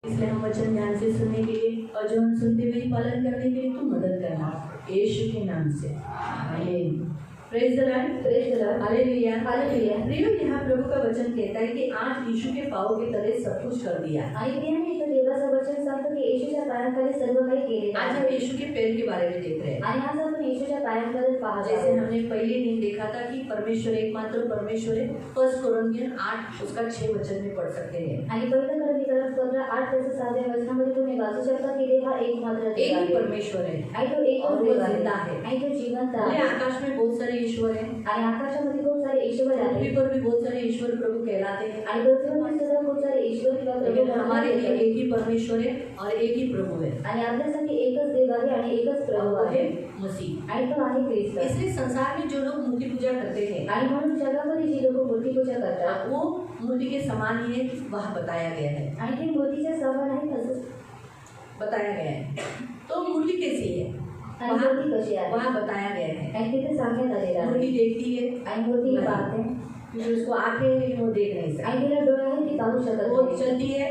इसलिए हम वचन ध्यान से सुनने के लिए और जो हम सुनते हुए पालन करने के लिए तू मदद करना यीशु के नाम से आमीन। Praise the Lord, hallelujah, hallelujah. प्रियो, यहाँ प्रभु का वचन कहता है कि आज यीशु के पाँव के तले सब कुछ कर दिया। आणि प्रियाने इथं देवाचं वचन सांगतं की येशूच्या पायांखाली सर्व काही केले। आज हम यीशु के पैर के बारे में देख रहे हैं। आणि आज आपण येशूच्या पायांबद्दल पाहत जैसे आहोत। हमने पहले दिन देखा था कि परमेश्वर एकमात्र परमेश्वर है। 1 कोरिन्थियन 8 उसका 6 वचन में पढ़ सकते हैं। आणि पहिलं कोरिन्थियन 8:6 वचनामध्ये तुम्ही वाचू शकता की देव हा एकमात्र देव आहे, परमेश्वर है आणि तो एकच देव आहे, आणि तो जिवंत आहे। आकाश में बहुत सारे ईश्वर हैं, आणि आकाशामध्ये खूप सारे ईश्वर आहेत, पृथ्वी पर भी बहुत सारे ईश्वर प्रभु कहलाते हैं। आणि पृथ्वीवर सुद्धा खूप सारे ईश्वर किंवा लेकिन प्रभू हमारे लिए एक ही परमेश्वर है और एक ही प्रभु है, आणि आपल्यासाठी एकच देव आहे आणि एकच प्रभू वो आहे, है मसीह। आणि तो आहे ख्रिस्त। इसलिए संसार में जो लोग मूर्ति पूजा करते हैं, आणि म्हणून जगामध्ये जी लोक मूर्ती पूजा करतात वो मूर्ति के समान ही है, वह बताया गया है, आणि ते मूर्तीच्या समान आहेत असं बताया गया है। तो मूर्ति कैसी है, आणि मूर्ती कशी आहे वहाँ बताया गया है। आणि तिथे सांगण्यात आलेलं आहे। मूर्ति देखती है आणि मूर्ती पाहते क्योंकि उसको आंखें हैं लेकिन वो देख नहीं सकती, आणि तिला डोळे आहेत ती पाहू शकत वो नाही, चलती है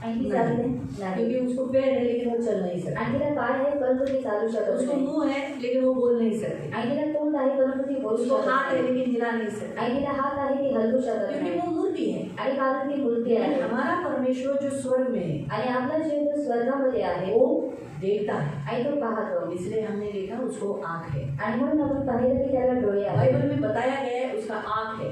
आणि ती चालते नाही, क्योंकि उसको पैर है लेकिन वो चल नहीं सकती, आणि तिला पाय आहे परंतु ती चालू शकत उसको नाही, मुंह है लेकिन वो बोल नहीं सकती, आणि तिला तोंड आहे परंतु ती बोलू उसको शकत हाथ है नाही, लेकिन हिला नहीं सकती, आणि तिला हात आहे ती हलवू शकत क्योंकि नाही, वो मूर्ति है। आणि कारण ती मूर्ती आहे। हमारा परमेश्वर जो स्वर्ग में है, आणि आपला जो स्वर्गामध्ये आहे वो देखता है, आणि तो पाहतो, इसलिए हमने देखा उसको आँख है। आणि म्हणून आपण पाहिलं की त्याला डोळे आहेत, बाइबल में बताया गया है उसका आँख है,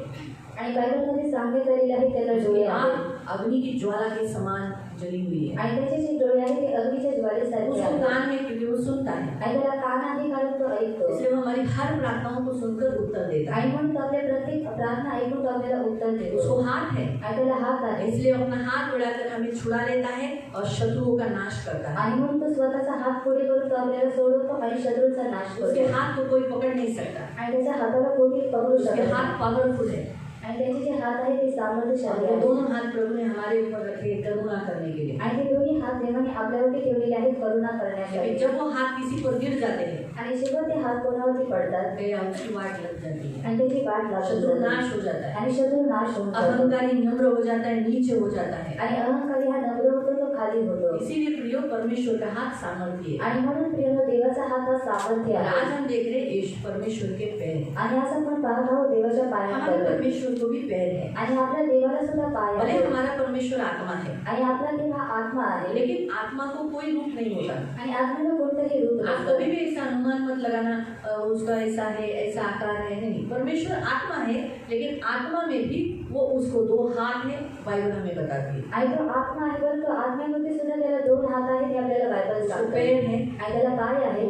आणि बायबलमध्ये सांगण्यात आलेलं आहे त्याला डोळे आहेत, आँख अग्नि की ज्वाला के समान जली हुई है, आणि त्याचे जे डोळे आहेत ते अग्नीच्या ज्वालेसारखे उसको आहेत, कान है क्योंकि वो सुनता है, आणि त्याला कान आहे कारण तो ऐकतो, इसलिए वो हमारी हर प्रार्थनाओं को सुनकर उत्तर देता है। आणि म्हणून तो आपल्या प्रत्येक प्रार्थना ऐकून तो आपल्याला उत्तर देतो, उसको हाथ है, आणि त्याला हात आहे, इसलिए अपना हाथ बढ़ाकर हमें छुड़ा लेता है और शत्रुओं का नाश करता है। आणि म्हणून तो स्वतःचा हात पुढे करून तो आपल्याला सोडवतो आणि शत्रूचा नाश उसके करतो, हाथ को कोई पकड़ नहीं सकता, आणि त्याच्या हाताला कोणी पकडू उसके शकत हाथ नाही, पावरफुल है, आणि त्याचे जे हात आहे ते सामर्थ्यशाली वो आहे, दोनों हाथ प्रभु ने हमारे ऊपर रखे करुणा करने के लिए। आणि ते दोन्ही हात देवाने आपल्यावरती ठेवलेले आहेत करुणा करण्यासाठी, लेकिन जब वो हाथ किसी पर गिर जाते हैं आणि जेव्हा ते हात कोणावरती पडतात फिर उसकी वाट लग जाती है, आणि त्याची वाट लागून शत्रु जाते, नाश हो जाता है, आणि शत्रू नाश होऊन जातो, अहंकारी नम्र हो जाता है, नीचे हो जाता है। आणि अहंकारी हा नम्र होतो तो खाली होतो, इसीलिए प्रियो परमेश्वर का हाथ सामर्थ्य है। आणि म्हणून प्रिय देवाचा हात हा सामर्थ्य और आहे, आज हम देख रहे हैं यीशु परमेश्वर के पैर, आणि आज आपण पाहत आहोत देवाच्या हमारे पायांकडे, परमेश्वर को भी पैर है, आणि आपल्या देवाला सुद्धा पाय भले आहे, हमारा परमेश्वर आत्मा है आणि आपला देव हा आत्मा आहे, लेकिन आत्मा को कोई रूप नहीं होता। आणि आत्म्याला कोणतंही रूप आप नसतं, कभी भी ऐसा अनुमान मत लगाना उसका ऐसा है ऐसा आकार है, नहीं। परमेश्वर आत्मा है लेकिन आत्मा में भी वो उसको 2 हाथ है, बाइबल हमें बताती है, आणि तो आत्मा आहे परंतु आत्म्यामध्ये सुद्धा त्याला 2 हात आहेत हे आपल्याला बायबल उसको सांगते, पैर है, आणि त्याला पाय आहे,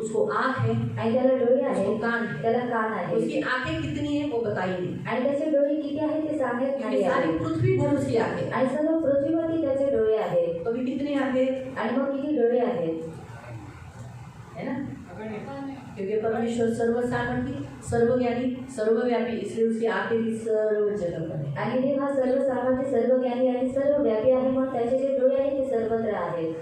उसको आँख है, आणि त्याला डोळे उसको आहेत, कान है, त्याला कान आहे, उसकी आंखें कितनी है वो बताई नहीं, आणि त्याचे डोळे किती आहेत ते सांगत क्योंकि नाही सारी आहे, पृथ्वी भर उसकी आंखें, आणि सर्व पृथ्वीवरती त्याचे डोळे आहेत, तो भी कितनी आंखें, आणि मग किती डोळे आहेत, है ना, क्योंकि परमेश्वर सर्व सामर्थी, सर्वज्ञानी, सर्वव्यापी, इसलिए उसकी आंखें भी सर्व जगह पर है। आणि देव हा सर्व सामर्थ्य, सर्व ज्ञानी आणि सर्व व्यापी आहे, म्हणून त्याचे जे डोळे आहेत ते सर्वत्र आहेत,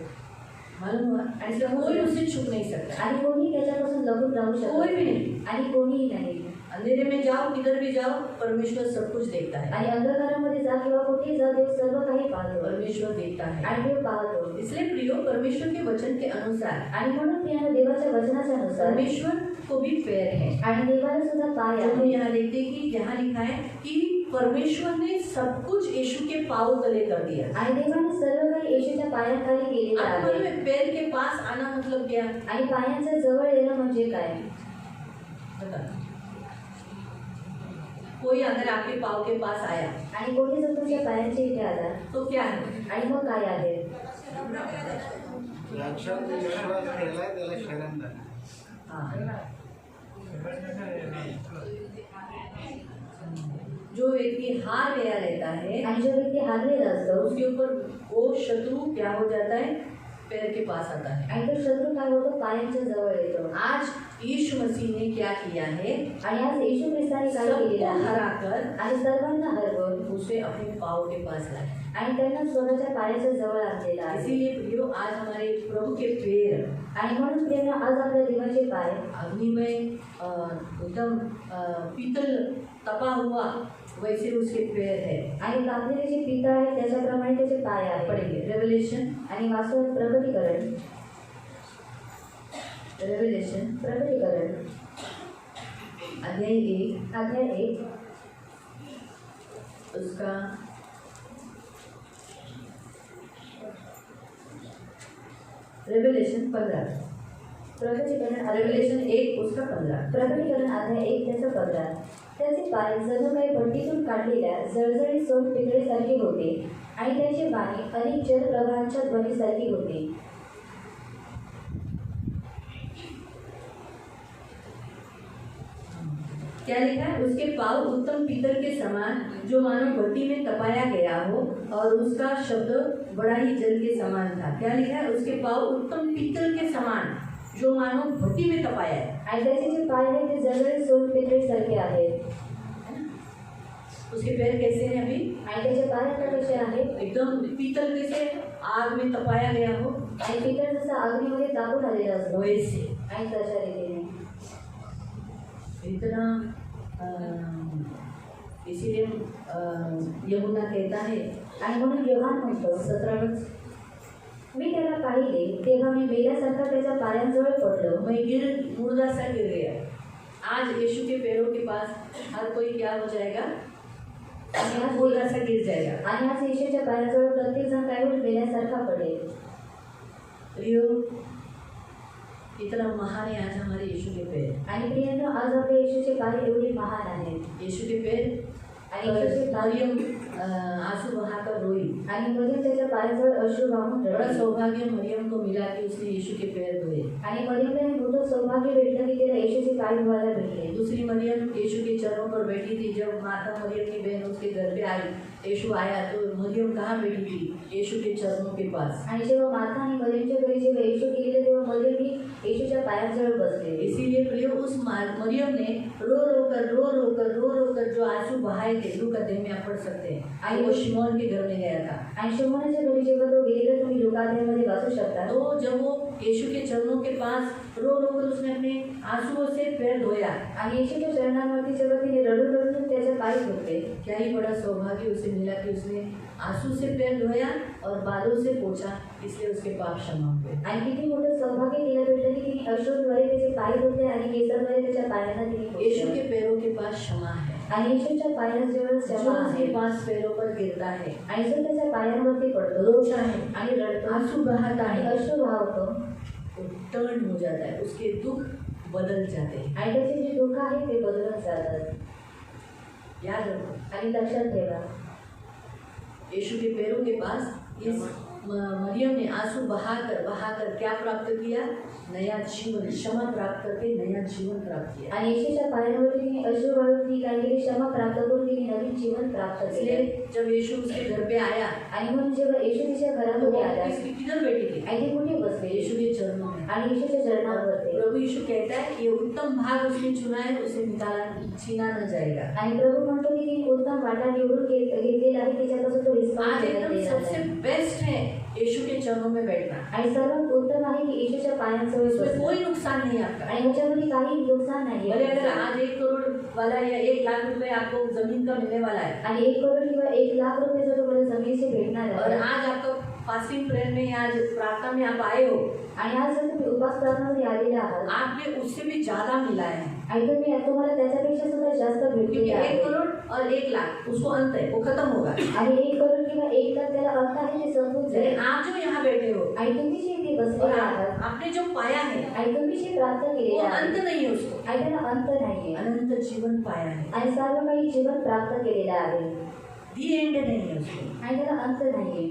मालूम हुआ, इसलिए कोई उससे छुप नहीं सकता, आणि कोणी त्याच्यापासून लपून राहू कोई शकत भी नहीं। आणि कोणीही नाही, अंधेरे में जाओ किधर भी जाओ परमेश्वर सब कुछ देखता है, आणि अंधकारामध्ये जा किंवा कुठेही जा देव सर्व काही पाहतो, परमेश्वर देखता है। आणि देव पाहतो, इसलिए प्रियो परमेश्वर के वचन के अनुसार आणि म्हणून त्याने देवाच्या वचनाच्या अनुसार परमेश्वर को भी पैर है, आणि देवाला सुद्धा पाय जो हम आहे, यहाँ देखते हैं कि यहाँ लिखा है कि परमेश्वर ने सब कुछ यीशु के पाँव तले कर दिया। आणि देवाने सर्व काही येशूच्या पायाखाली केलेलं आप आहे, मालूम है पैर के पास आना मतलब क्या, आणि पायांच्या जवळ येणं म्हणजे काय, बता। कोई अगर आपके पाँव के पास आया आणि कोणी जर तुमच्या पायांच्या इथे आला तो क्या है, आणि मग काय आहे, साक्षात विश्वास केलाय त्याला शरण द्या. हाँ। जो व्यक्ति हार गया रहता है आणि जो व्यक्ती हारलेला असतो उसके ऊपर वो शत्रु क्या हो जाता है, पैर के पास आता है। आणि तो शत्रू काय होतो, पायांच्या जवळ येतो, आज यीशु मसीह ने क्या किया है, आणि आज येशू ख्रिस्ताने काय केलेलं सबको आहे, हराकर आणि सर्वांना हरवून उसे अपने पाँव के पास लाया। आणि त्यांना स्वतःच्या पायाच्या जवळ आणलेला आहे, इसीलिए प्रियो आज हमारे प्रभु के पैर आणि म्हणून प्रेरणा आज आपल्या देवाचे पाय अग्नि में एकदम पीतल तपा हुआ वैसे उसके पैर है। आणि कापलेले जे पिता आहे त्याच्याप्रमाणे त्याचे पाय आहेत. पढ़ेंगे रेवलेशन आणि वास्तवात प्रकटीकरण अध्याय 1 उसका रेवलेशन 15 प्रकटीकरण रेवलेशन 1 उसका 15 प्रकटीकरण अध्याय 1 त्याचं 15. त्याचे पाय जणू काही भट्टीतून काढलेल्या जळजळीत सोन पितळेसारखे होते आणि त्याची वाणी अनेक जलप्रवाहांच्या ध्वनीसारखी होती. क्या लिखा है? उसके पाँव उत्तम पीतल के समान जो मानो भट्टी में तपाया गया हो और उसका शब्द बड़ा ही जल के समान था। क्या लिखा है? उसके पाँव उत्तम पीतल के समान जो मानो भट्टी में तपाया है। आणि त्याचे जे पाय आहेत ते जळजळीत सोन पितळेसारखे आहेत. उसके पैर कैसे हैं अभी? आणि त्याचे पाय आता कसे आहेत? एकदम पीतल जैसे आग में तपाया गया हो आणि पितळ जसं अग्नीमध्ये तापून आलेलं असतं वैसे। आणि तशा रीतीने. इतना इसीलिए यहुना कहता है आणि म्हणून योहान म्हणतो 17 मी त्याला पाहिले तेव्हा मी मेल्यासारखा त्याच्या पायांजवळ पडलो. मैं मुर्दा सा गिर गया। आज यीशु के पैरों के पास हर कोई क्या हो जाएगा? मुर्दा सा गिर जाएगा। आणि आज येशूच्या पायांजवळ प्रत्येक जण काय होईल? मेल्यासारखा पडेल. प्रियो इतना महान है आज हमारे यीशु के पैर। आणि प्रियांनो आज आपल्या येशूचे पाय एवढे महान आहेत. यीशु के पैर आणि येशूचे मरियम आंसू बहाकर रोई। आणि मरियम त्याच्या पायांजवळ अश्रू वाहून बड़ा रडली. सौभाग्य मरियम को मिला कि उसने यीशु के पैर धोए। आणि मरियमला हे मोठं सौभाग्य भेटलं की तिला येशूचे पाय धुवायला भेटले. दूसरी मरियम यीशु के चरणों पर बैठी थी। जब माता मरियम की बहन उसके घर पे आई, यीशु आया तो मरियम कहाँ बैठी थी? यीशु के चरणों के पास। आणि जेव्हा माता आणि मरियमच्या घरी जेव्हा येशू गेले तेव्हा मरियम ही येशूच्या पायांजवळ बसले. इसीलिए प्रियो उस मरियम ने रो रोकर जो आंसू बहाए थे, लूका अध्याय में आप पढ़ सकते हैं। आई वो शिमोन के घर में गया था। आणि शिमोनाच्या घरी जेव्हा तो गेलेला तुम्ही लूका अध्यायामध्ये वाचू शकता. तो जब वो यीशु के चरणों के पास रो रोकर उसने अपने आंसुओं से पैर धोया। आणि येशूच्या चरणांवरती जेव्हा तिने रडून रडून त्याचे पाय धुतले. क्या ही बड़ा सौभाग्य उसे मिला कि उसने आंसू से पैर धोया और बालों से पोंछा, इसलिए उसके पाप क्षमा हुए। आणि किती मोठं सौभाग्य तिला भेटलं की तिने अश्रूद्वारे त्याचे पाय धुतले आणि केसाद्वारे त्याच्या पायांना तिने यीशु पोंछलं. के पैरों के पास क्षमा है। आणि येशूच्या पायांजवळ जो क्षमा उसके आहे. पास पैरों पर गिरता है, आणि जो त्याच्या पायांवरती पडतो रोता है, आणि रडतो आंसू बहाता आणि है, अश्रू वाहतो वो टर्न हो जाता है, उसके दुख बदल जाते हैं। आणि त्याचे जे दुःख आहे ते बदलून जातात. याद रखो, आणि लक्षात ठेवा यीशु के पैरों के पास इस मरियम ने आंसू बहाकर क्या प्राप्त किया? नया जीवन, क्षमा प्राप्त करके नया जीवन प्राप्त किया। आणि येशूच्या पायांवरती तिने अश्रू वाळून ती काय केली? क्षमा प्राप्त करून तिने नवीन जीवन प्राप्त केले. इसलिए जब यीशु उसके घर पे आया आणि म्हणून जेव्हा येशू तिच्या तो घरामध्ये वो आला किधर बैठी थी? आणि ती कुठे बसले? यीशु के चरणों में। आणि येशूच्या चरणावरती. प्रभु यीशु कहता है ये उत्तम भाग उसने चुना है, उसे छीना न जाएगा। आणि प्रभू म्हणतो की तिने उत्तम वाटा निवडून घेतलेला आहे, त्याच्यापासून तो हिसकावून आज घेण्यात एकदम येणार सबसे नाही. बेस्ट है यीशु के चरणों में बैठना। आणि सर्वात उत्तम आहे की येशूच्या पायांजवळ इसमें बसणं. कोई नुकसान नहीं आपका। आणि ह्याच्यामध्ये काही नुकसान नाही भले अगर आहे. आज 1 करोड़ वाला या 1 लाख रुपए आपको जमीन का मिलने वाला है आणि 1 करोड किंवा 1 लाख रुपये जर तुम्हाला जमिनीचे भेटणार और आहे आज आपका फास्टिंग प्रेयर में आज प्रार्थना में आप आए हो, आणि आज जर तुम्ही उपास प्रार्थनामध्ये आलेले आहात आपने उससे भी ज्यादा मिला है। आणि तुम्हाला त्याच्यापेक्षा सुद्धा जास्त क्योंकि भेटलेले 1 आहे. करोड़ और 1 लाख उसको अंत है, वो खत्म होगा। आणि 1 करोड किंवा 1 लाख त्याला अर्थ आहे ते संपून जाईल. लेकिन आप जो यहाँ बैठे हो आणि तुम्ही जे इथे और बसलेले आहात आपने जो पाया है आणि तुम्ही जे प्राप्त वो केलेले आहे अंत नहीं है, उसको आणि त्याला अंत नाहीये अनंत जीवन पाया है। आणि सर्व काही जीवन प्राप्त केलेलं आहे दी एंड नहीं है उसको। आणि त्याला अंत नाहीये.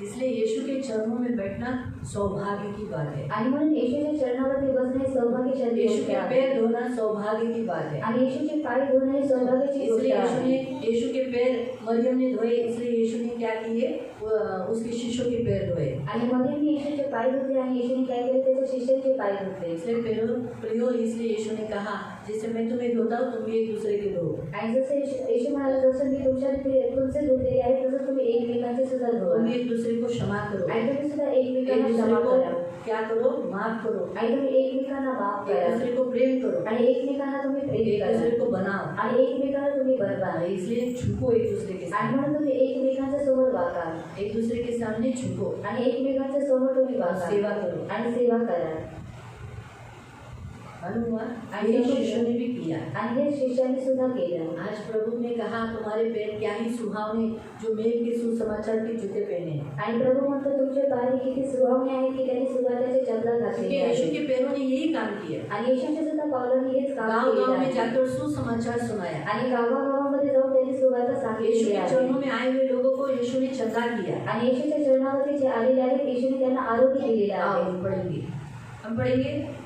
इसलिए यीशु के चरणों में बैठना सौभाग्य की बात है। आणि म्हणून येशूच्या चरणावरती बसणे सौभाग्यशाली यीशु गोष्ट के आहे. पैर धोना सौभाग्य की बात है। आणि येशूचे पाय धुणे ही सौभाग्याची गोष्ट इसलिए आहे. यीशु के पैर मरियम ने धोए, इसलिए यीशु ने क्या किए? उसके शिष्यों के पैर धोए। आणि मरियमने येशूचे पाय धुतले आणि येशूने काय केले? त्याच्या शिष्याचे पाय धुतले. इसलिए प्रियो इसलिए यीशु ने कहा जैसे मैं तुम्हें धोता हूँ तुम भी एक दूसरे के धो। आणि जसं येशू म्हणाला जसं मी तुमचे धुतलेले आहे तसं तुम्ही एकमेकांचे सुद्धा धुवा. तुम भी एक दूसरे दूसरे को क्षमा करो, आणि तुम्ही सुद्धा एक एकमेकांना दूसरे क्षमा को करा क्या करो, माफ करो, आणि तुम्ही एकमेकांना माफ एक करा दूसरे को प्रेम करो, आणि एकमेकांना तुम्ही प्रेम एक दूसरे करा को बनाओ। आणि एकमेकांना तुम्ही बनवा इसलिए झुको एक दूसरे के आणि सामने, म्हणून तुम्ही एकमेकांच्या समोर वागा एक दूसरे के सामने झुको आणि एकमेकांच्या समोर तुम्ही और वागा सेवा करो। आणि सेवा करा मालूम हुआ आणि ये शिष्यों ने भी किया। आणि हे शिष्याने सुद्धा केलं। आज प्रभु ने कहा तुम्हारे पैर क्या ही सुहावने जो मेघ के सुसमाचार के जूते पहने हैं। आणि प्रभू म्हणतो तुमचे पाय किती सुहावणे आहेत की त्यांनी सुवात्याचे चपला क्योंकि घातलेले यीशु आहेत के पैरों ने यही काम किया, आणि येशूचे सुद्धा पावलांनी हेच काम गांव केलेलं गांव में आहे जाकर सुसमाचार सुनाया। आणि गावागावामध्ये जाऊन त्यांनी सुवार्ता यीशु सांगितलेली के आहे चरणों में आए हुए लोगों को यीशु ने चंगा किया। आणि येशूच्या चरणावरती जे आलेले आहेत येशूने त्यांना आरोग्य दिलेलं आओ आहे। हम पढ़ेंगे, हम पढ़ेंगे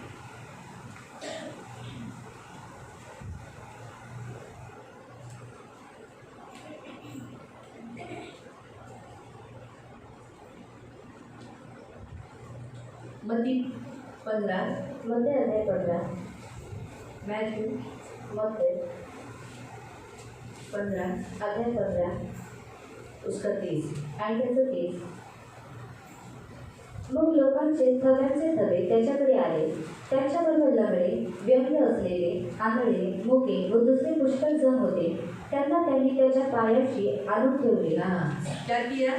मत्ती 15, मध्ये अध्याय 15 मैथ्यू मध्ये 15 अध्याय 15 उसका 30। आणि त्याचं 30 मग लोकांचे थव्यांचे थवे त्याच्याकडे आले, त्यांच्याबरोबर लंगडे, व्यंग असलेले, आंधळे, मुके व दुसरे पुष्कळ जण होते। त्यांना त्यांनी त्याच्या पायाशी आणून ठेवले हाँ, क्या किया?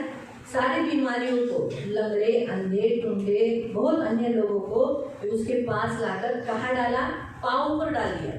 सारी बीमारियों को, लंगड़े, अंधे, टुंडे, बहुत अन्य लोगों को उसके पास लाकर कहाँ डाला? पाँव पर डाल दिया,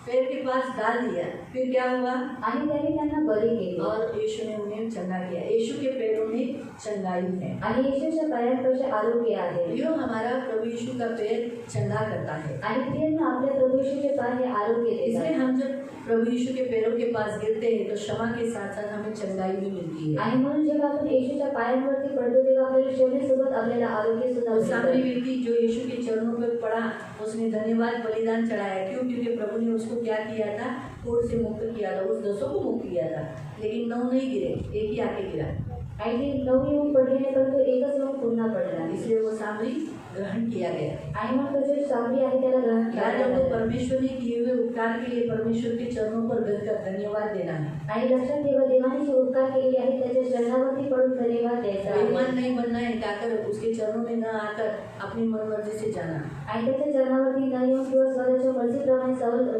पैर के पास डाल दिया। फिर क्या हुआ? आणि त्यांनी त्यांना बरे केले और यीशु ने उन्हें चंगा किया। यीशु के पैरों में चंगाई है। आणि येशूच्या पायांपाशी आरोग्य आहे यो हमारा प्रभु यीशु का पैर चंगा करता है। आणि प्रियांनो आपल्या प्रभू येशूचे पाय हे आरोग्य इसलिए देतात हम जब प्रभु यीशु के पैरों के पास गिरते हैं तो क्षमा के साथ साथ हमें चंगाई भी मिलती है। आणि म्हणून जेव्हा आपण येशूच्या पायांवरती पडतो तेव्हा आपल्याला क्षमेसोबत आपल्याला आरोग्य सुद्धा उस सामने मिळतं। व्यक्ति जो यीशु के चरणों पर पड़ा, उसने धन्यवाद बलिदान चढ़ाया। क्यों? क्योंकि प्रभु ने उसको क्या किया था? कोढ़ से मुक्त किया था, उस 10 को मुक्त किया था। लेकिन 9 नहीं गिरे, एक ही आके गिरा, आणि ते 9 येऊन पडले नाही परंतु एकच येऊन पुन्हा पडला इसलिए वो सामरी ग्रहण किया गया। आणि मग तो जो सामरी आहे त्याला ग्रहण केला याद रखो, गेला। परमेश्वर ने किए हुए उपकार के लिए परमेश्वर के चरणों पर गिरकर धन्यवाद देना है। आणि लक्षात ठेवा देवाने जे उपकार केलेले आहेत त्याच्या चरणावरती पडून धन्यवाद द्यायचा आहे बेईमान नहीं बनना है, जाकर उसके चरणों में न आकर अपनी मनमर्जी से जाना। आणि त्याच्या चरणावरती न येऊन किंवा स्वतःच्या मर्जीप्रमाणे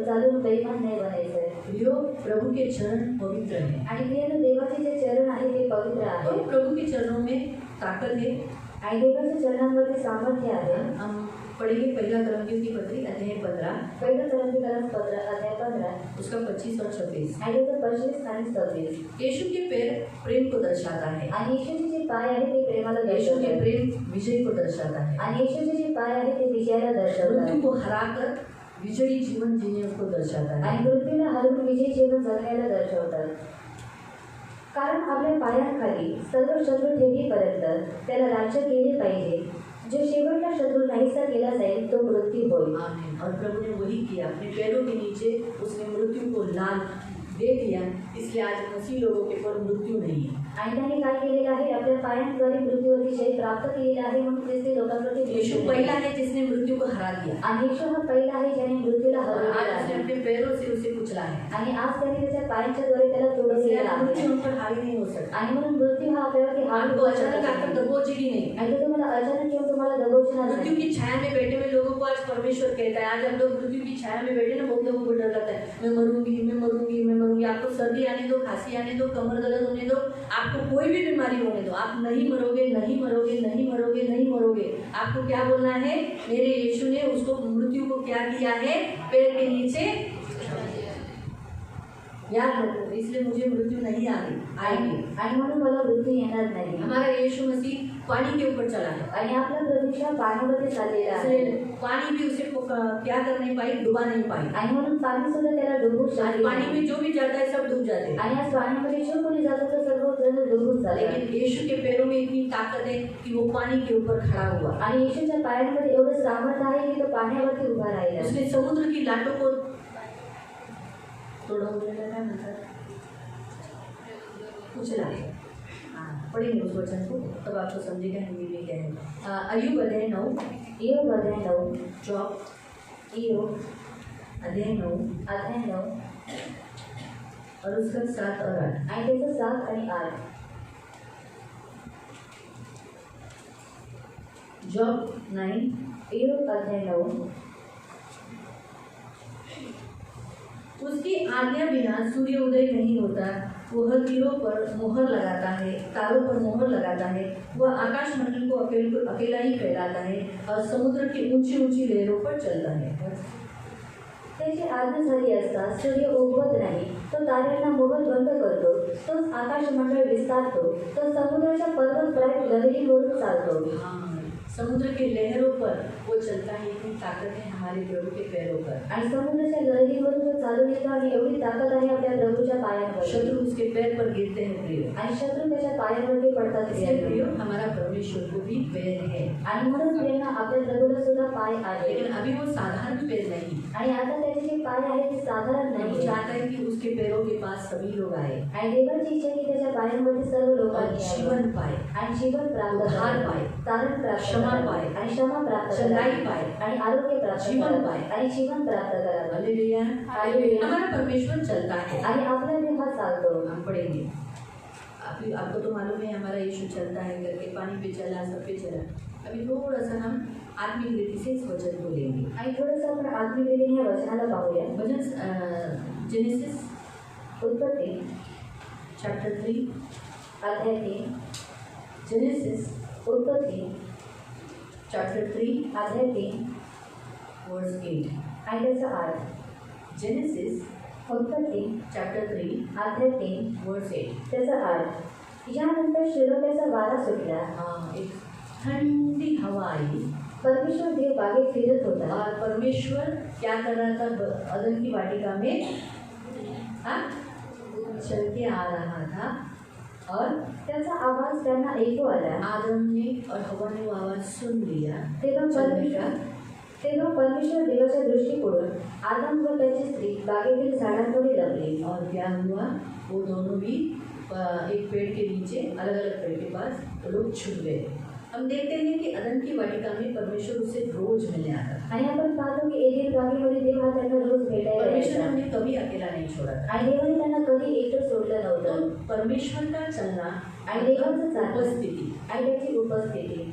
चालून बेईमान नाही बनायचं आहे। यो प्रभु के चरण पवित्र है। आणि प्रियांनो देवाचे जे चरण आहे ते पवित्र तो आहे प्रभु के चरणों में ताकत है। आणि देवाच्या चरणांवरती सामर्थ्य आहे। हम पढ़ेंगे पहला क्रमगियों की पत्री अध्याय 15 पहिलं करंतीकरण 15 अध्याय 15 उसका 25 और 26। आणि त्याचं 25 आणि 26 यीशु के पैर प्रेम को दर्शाता है। आणि येशूचे जे पाय आहे ते प्रेमाला यीशु के दर्शवतात प्रेम विजय को दर्शाता है। आणि येशूचे जे पाय आहे ते विजयाला मृत्यु दर्शवतात को हराकर विजयी जीवन जीने को दर्शाता है। आणि मृत्यूला हरवून विजयी जीवन जगण्याला दर्शवतात। कारण आपल्या पायांखाली सर्व शत्रू ठेवीपर्यंत त्याला राज्य केले पाहिजे। जो शेवटला शत्रू नाहीसा केला जाईल तो मृत्यू होईल। आमीन। और प्रभु ने वही किया, अपने पैरों के नीचे उसने मृत्यू को लाल दे दिया। इसलिए आज मसीह लोगों के पर मृत्यू नहीं है। आणि त्याने काय केलेलं आहे? आपल्या पायांद्वारे मृत्यूवरती जय प्राप्त केलेला आहे म्हणून ख्रिस्ती लोकांवरती यीशु मृत्यू पहला नाही। है जिसने मृत्यु को हरा दिया। आणि येशू हा पहिला आहे ज्याने मृत्यूला और हरवलेला आज उसने आहे अपने पैरों से उसे कुचला है। आणि आज त्याने त्याच्या पायांच्या द्वारे त्याला इसलिए तोडलेला आज मृत्यु आहे। उन पर हावी नहीं हो सकता। आणि म्हणून मृत्यू हा आपल्यावरती हावी आपको होऊ अचानक शकत आकर नाही। दबोचेगी नहीं। आणि तो तुम्हाला अचानक येऊन तुम्हाला दबोचणार मृत्यु नाही। की छाया में बैठे हुए लोगों को आज परमेश्वर कहता है। आज हम लोग मृत्यु की छाया में बैठे ना, बहुत लोगों को डर लगता है, मैं मरूंगी, मैं मरूंगी, मैं मरूंगी। आपको सर्दी आने दो, खांसी आने दो, कमर दर्द होने दो, आपको कोई भी बीमारी होने दो, आप नहीं मरोगे, नहीं मरोगे, नहीं मरोगे, नहीं मरोगे। आपको क्या बोलना है? मेरे यीशु ने उसको मृत्यु को क्या किया है? पैर के नीचे याद रखो। इसलिए मुझे मृत्यु नहीं आएगी। आणि म्हणून मला मृत्यू येणार नाही। हमारा यीशु मसीह पानी के ऊपर चला है, आणि आपला प्रतीक्षा पाण्यावरती चाललेला आहे। इसलिए पानी भी उसे क्या कर नहीं पाई? डुबा नहीं पाई। आणि म्हणून पाणी सुद्धा त्याला डुबून आज चालले पानी में जो भी जाता है सब डूब जाते हैं। आणि आज पाण्यामध्ये जो कोणी जातो तो सर्व जण डुबून चालले। लेकिन यीशु के पैरों में इतनी ताकत है कि वो पानी के ऊपर खड़ा हुआ। आणि येशूच्या पायांमध्ये एवढं सामर्थ्य आहे की तो पाण्यावरती उभा राहिला। उसने समुद्र की लाटों को तोड़ा, क्या मतलब कुचला। हाँ, पढ़ेंगे उस वचन को तब आपको समझेगा हिंदी में क्या है। अय्यूब अध्याय 9, इयोब अध्याय 9 जॉब इयोब अध्याय 9 अध्याय 9 और उसका 7 और 8। आणि त्याचं 7 आणि 8 जॉब 9, योग अध्याय 9. उसकी आज्ञा बिना सूर्य उदय नहीं होता, वह तीरों पर मोहर लगाता है, तारों पर मोहर लगाता है, वह आकाश मंडल को अकेला ही फैलाता है और समुद्र की ऊंची ऊंची लहरों पर चलता है. त्याची आज्ञा झाली असता सूर्य उगवत नाही, तो ताऱ्यांना मोहर बंद करतो, तो आकाशमंडळ विस्तारतो, तो समुद्राच्या पर्वतप्राय लहरीवरून चालतो. हाँ, समुद्र की लहरों पर वो चलता है. इतनी ताकत है हमारे प्रभु के पैरों पर. आणि समुद्राच्या लहरीवरून तो चालून येतो आणि एवढी ताकद आहे आपल्या प्रभूच्या पायांवर. शत्रु उसके पैर पर गिरते हैं प्रियो. आणि शत्रू त्याच्या पायांवरती पडतात. इसलिए प्रियो हमारा परमेश्वर को भी पैर है. आणि म्हणून प्रेरणा आपल्या प्रभूला सुद्धा पाय आहे. लेकिन अभी वो साधारण पैर नहीं. आणि आता त्याचे जे पाय आहेत ते साधारण वो नाही. चाहता है कि उसके पैरों के पास सभी लोग आए. आणि देवाची इच्छा की त्याच्या पायांवरती सर्व और लोकांनी यावं. जीवन पाए, आणि जीवन प्राप्त उद्धार करावं. पाय, तारण प्राप्त क्षमा करावं. पाय, आणि क्षमा प्राप्त चंगाई करावी. पाय, आणि आरोग्य प्राप्त जीवन करावं. पाय. आणि जीवन प्राप्त करावं. हालेलुया. हालेलुया. हमारा परमेश्वर चलता है. आणि आपला देव हा चालतो. हम पढ़ेंगे. आपको तो मालूम है हमारा यीशु चलता है करके, पानी पे चला, सब पे चला. अभी थोड़ा सा हम आत्मिक रीति से इस वचन को लेंगे. आणि थोडंसं आपण आत्मिक रीतीने या वचनाला पाहूया. वचन जेनेसिस उत्पत्ती चैप्टर 3. अध्याय 3. जेनेसिस उत्पत्ती चैप्टर 3 अध्याय 3 वर्स 8. आणि त्याचा 8. जेनेसिस उत्पत्ती चैप्टर 3 अध्याय 3 वर्स 8. त्याचा 8. यानंतर शिरोक्याचा वारा सुटला. हाँ, एक ठंडी हवा आई परमेश्वर देव बागेत फिरत होता. और परमेश्वर क्या कर रहा था? अदन की वाटिका में हाँ चल के आ रहा था. और त्याचा आवाज त्यांना ऐकू आला. आदम ने और हवा ने वो आवाज़ सुन लिया. तेव्हा परमेश्वर देवाच्या दृष्टीकडून आदम व त्याची स्त्री बागेतील झाडांमध्ये लपली. और क्या हुआ? वो दोनों भी एक पेड़ के नीचे, अलग अलग पेड़ के पास वो लोग छुप गए. हम देखते हैं कि अदन की वाटिका में परमेश्वर उसे रोज मिलने आता था. आणि आपण पाहतो की एदेन बागेमध्ये देव हा त्यांना रोज भेटायला परमेश्वर ने यायचा. उन्हें कभी अकेला नहीं छोड़ा था. आणि देवाने त्यांना कधी एकटं सोडलं तो नव्हतं. परमेश्वर का चलना आणि देवाचं चालणं उपस्थिति, आणि त्याची उपस्थिती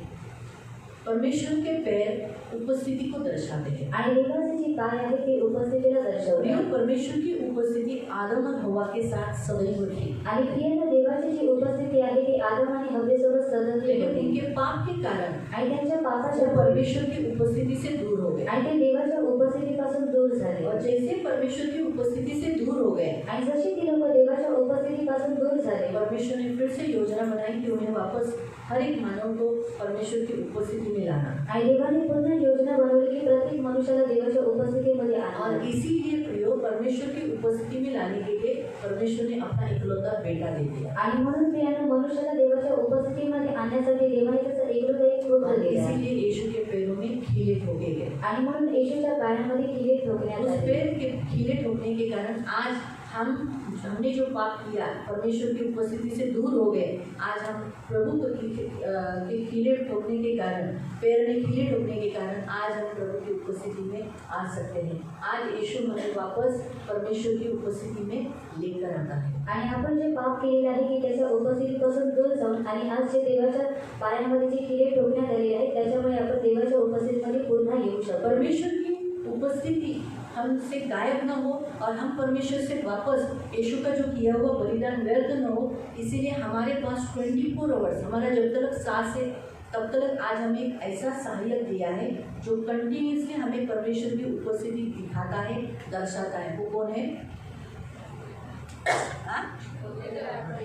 परमेश्वर के पैर उपस्थिति को दर्शाते हैं. आणि देवाचे जी पाय आहे ते उपस्थितीला प्रियो, दर्शवतात. परमेश्वर की उपस्थिति आदम और हवा के साथ सदैव थी. आणि प्रियांना देवाची जी उपस्थिती आहे ती आदम आणि हव्वेसोबत सतत लेकिन होती. उनके पाप के कारण आणि त्यांच्या पापाच्या वो परमेश्वर की उपस्थिति से दूर हो गए. आणि ते देवाच्या उपस्थितीपासून दूर झाले. और जैसे परमेश्वर की उपस्थिति से दूर हो गए, आणि जशी ती लोक देवाच्या उपस्थितीपासून दूर झाले, परमेश्वर ने फिर से योजना बनाई कि उन्हें वापस हर एक मानव को परमेश्वर की उपस्थिति में लाना. आणि देवाने पुन्हा योजना बनवली की प्रत्येक मनुष्याला देवाच्या उपस्थितीमध्ये और आणावे. इसीलिए प्रियो, परमेश्वर की उपस्थिति में लाने के लिए परमेश्वर ने अपना इकलौता बेटा दे दिया. आणि म्हणून प्रियांनो, मनुष्याला देवाच्या उपस्थितीमध्ये आणण्यासाठी देवाने त्याचा एकलौता एक पुत्र और दिला. इसीलिए यीशु के पैरों में खीले ठोके गए. आणि म्हणून येशूच्या पायांमध्ये किले ठोकण्यात उस आले. पैर के खीले ठोकने के कारण आज हमने जो पाप किया, परमेश्वर की उपस्थिति से दूर हो गए. आज हम प्रभु के खीले ठोकने के कारण, पैर में खीले ठोकने के कारण आज हम प्रभु की उपस्थिति में आ सकते हैं. आज यीशु हमें वापस परमेश्वर की उपस्थिति में लेकर आता है. आणि आपण जे पाप केलेले आहे की त्याच्या उपस्थितीपासून दूर जाऊन आणि आज जे देवाच्या पायांमध्ये जे किले ठोकण्यात आलेले आहेत त्याच्यामुळे आपण देवाच्या उपस्थितीमध्ये पुन्हा येऊ शकतो. परमेश्वर की उपस्थिति हमसे गायब न हो और हम परमेश्वर से वापस यीशु का जो किया हुआ बलिदान व्यर्थ न हो. इसीलिए हमारे पास 24 आवर्स, हमारा जब तक सांस है तब तक आज हमें एक ऐसा सहायक दिया है जो कंटिन्यूसली हमें परमेश्वर की उपस्थिति दिखाता है, दर्शाता है. वो कौन है?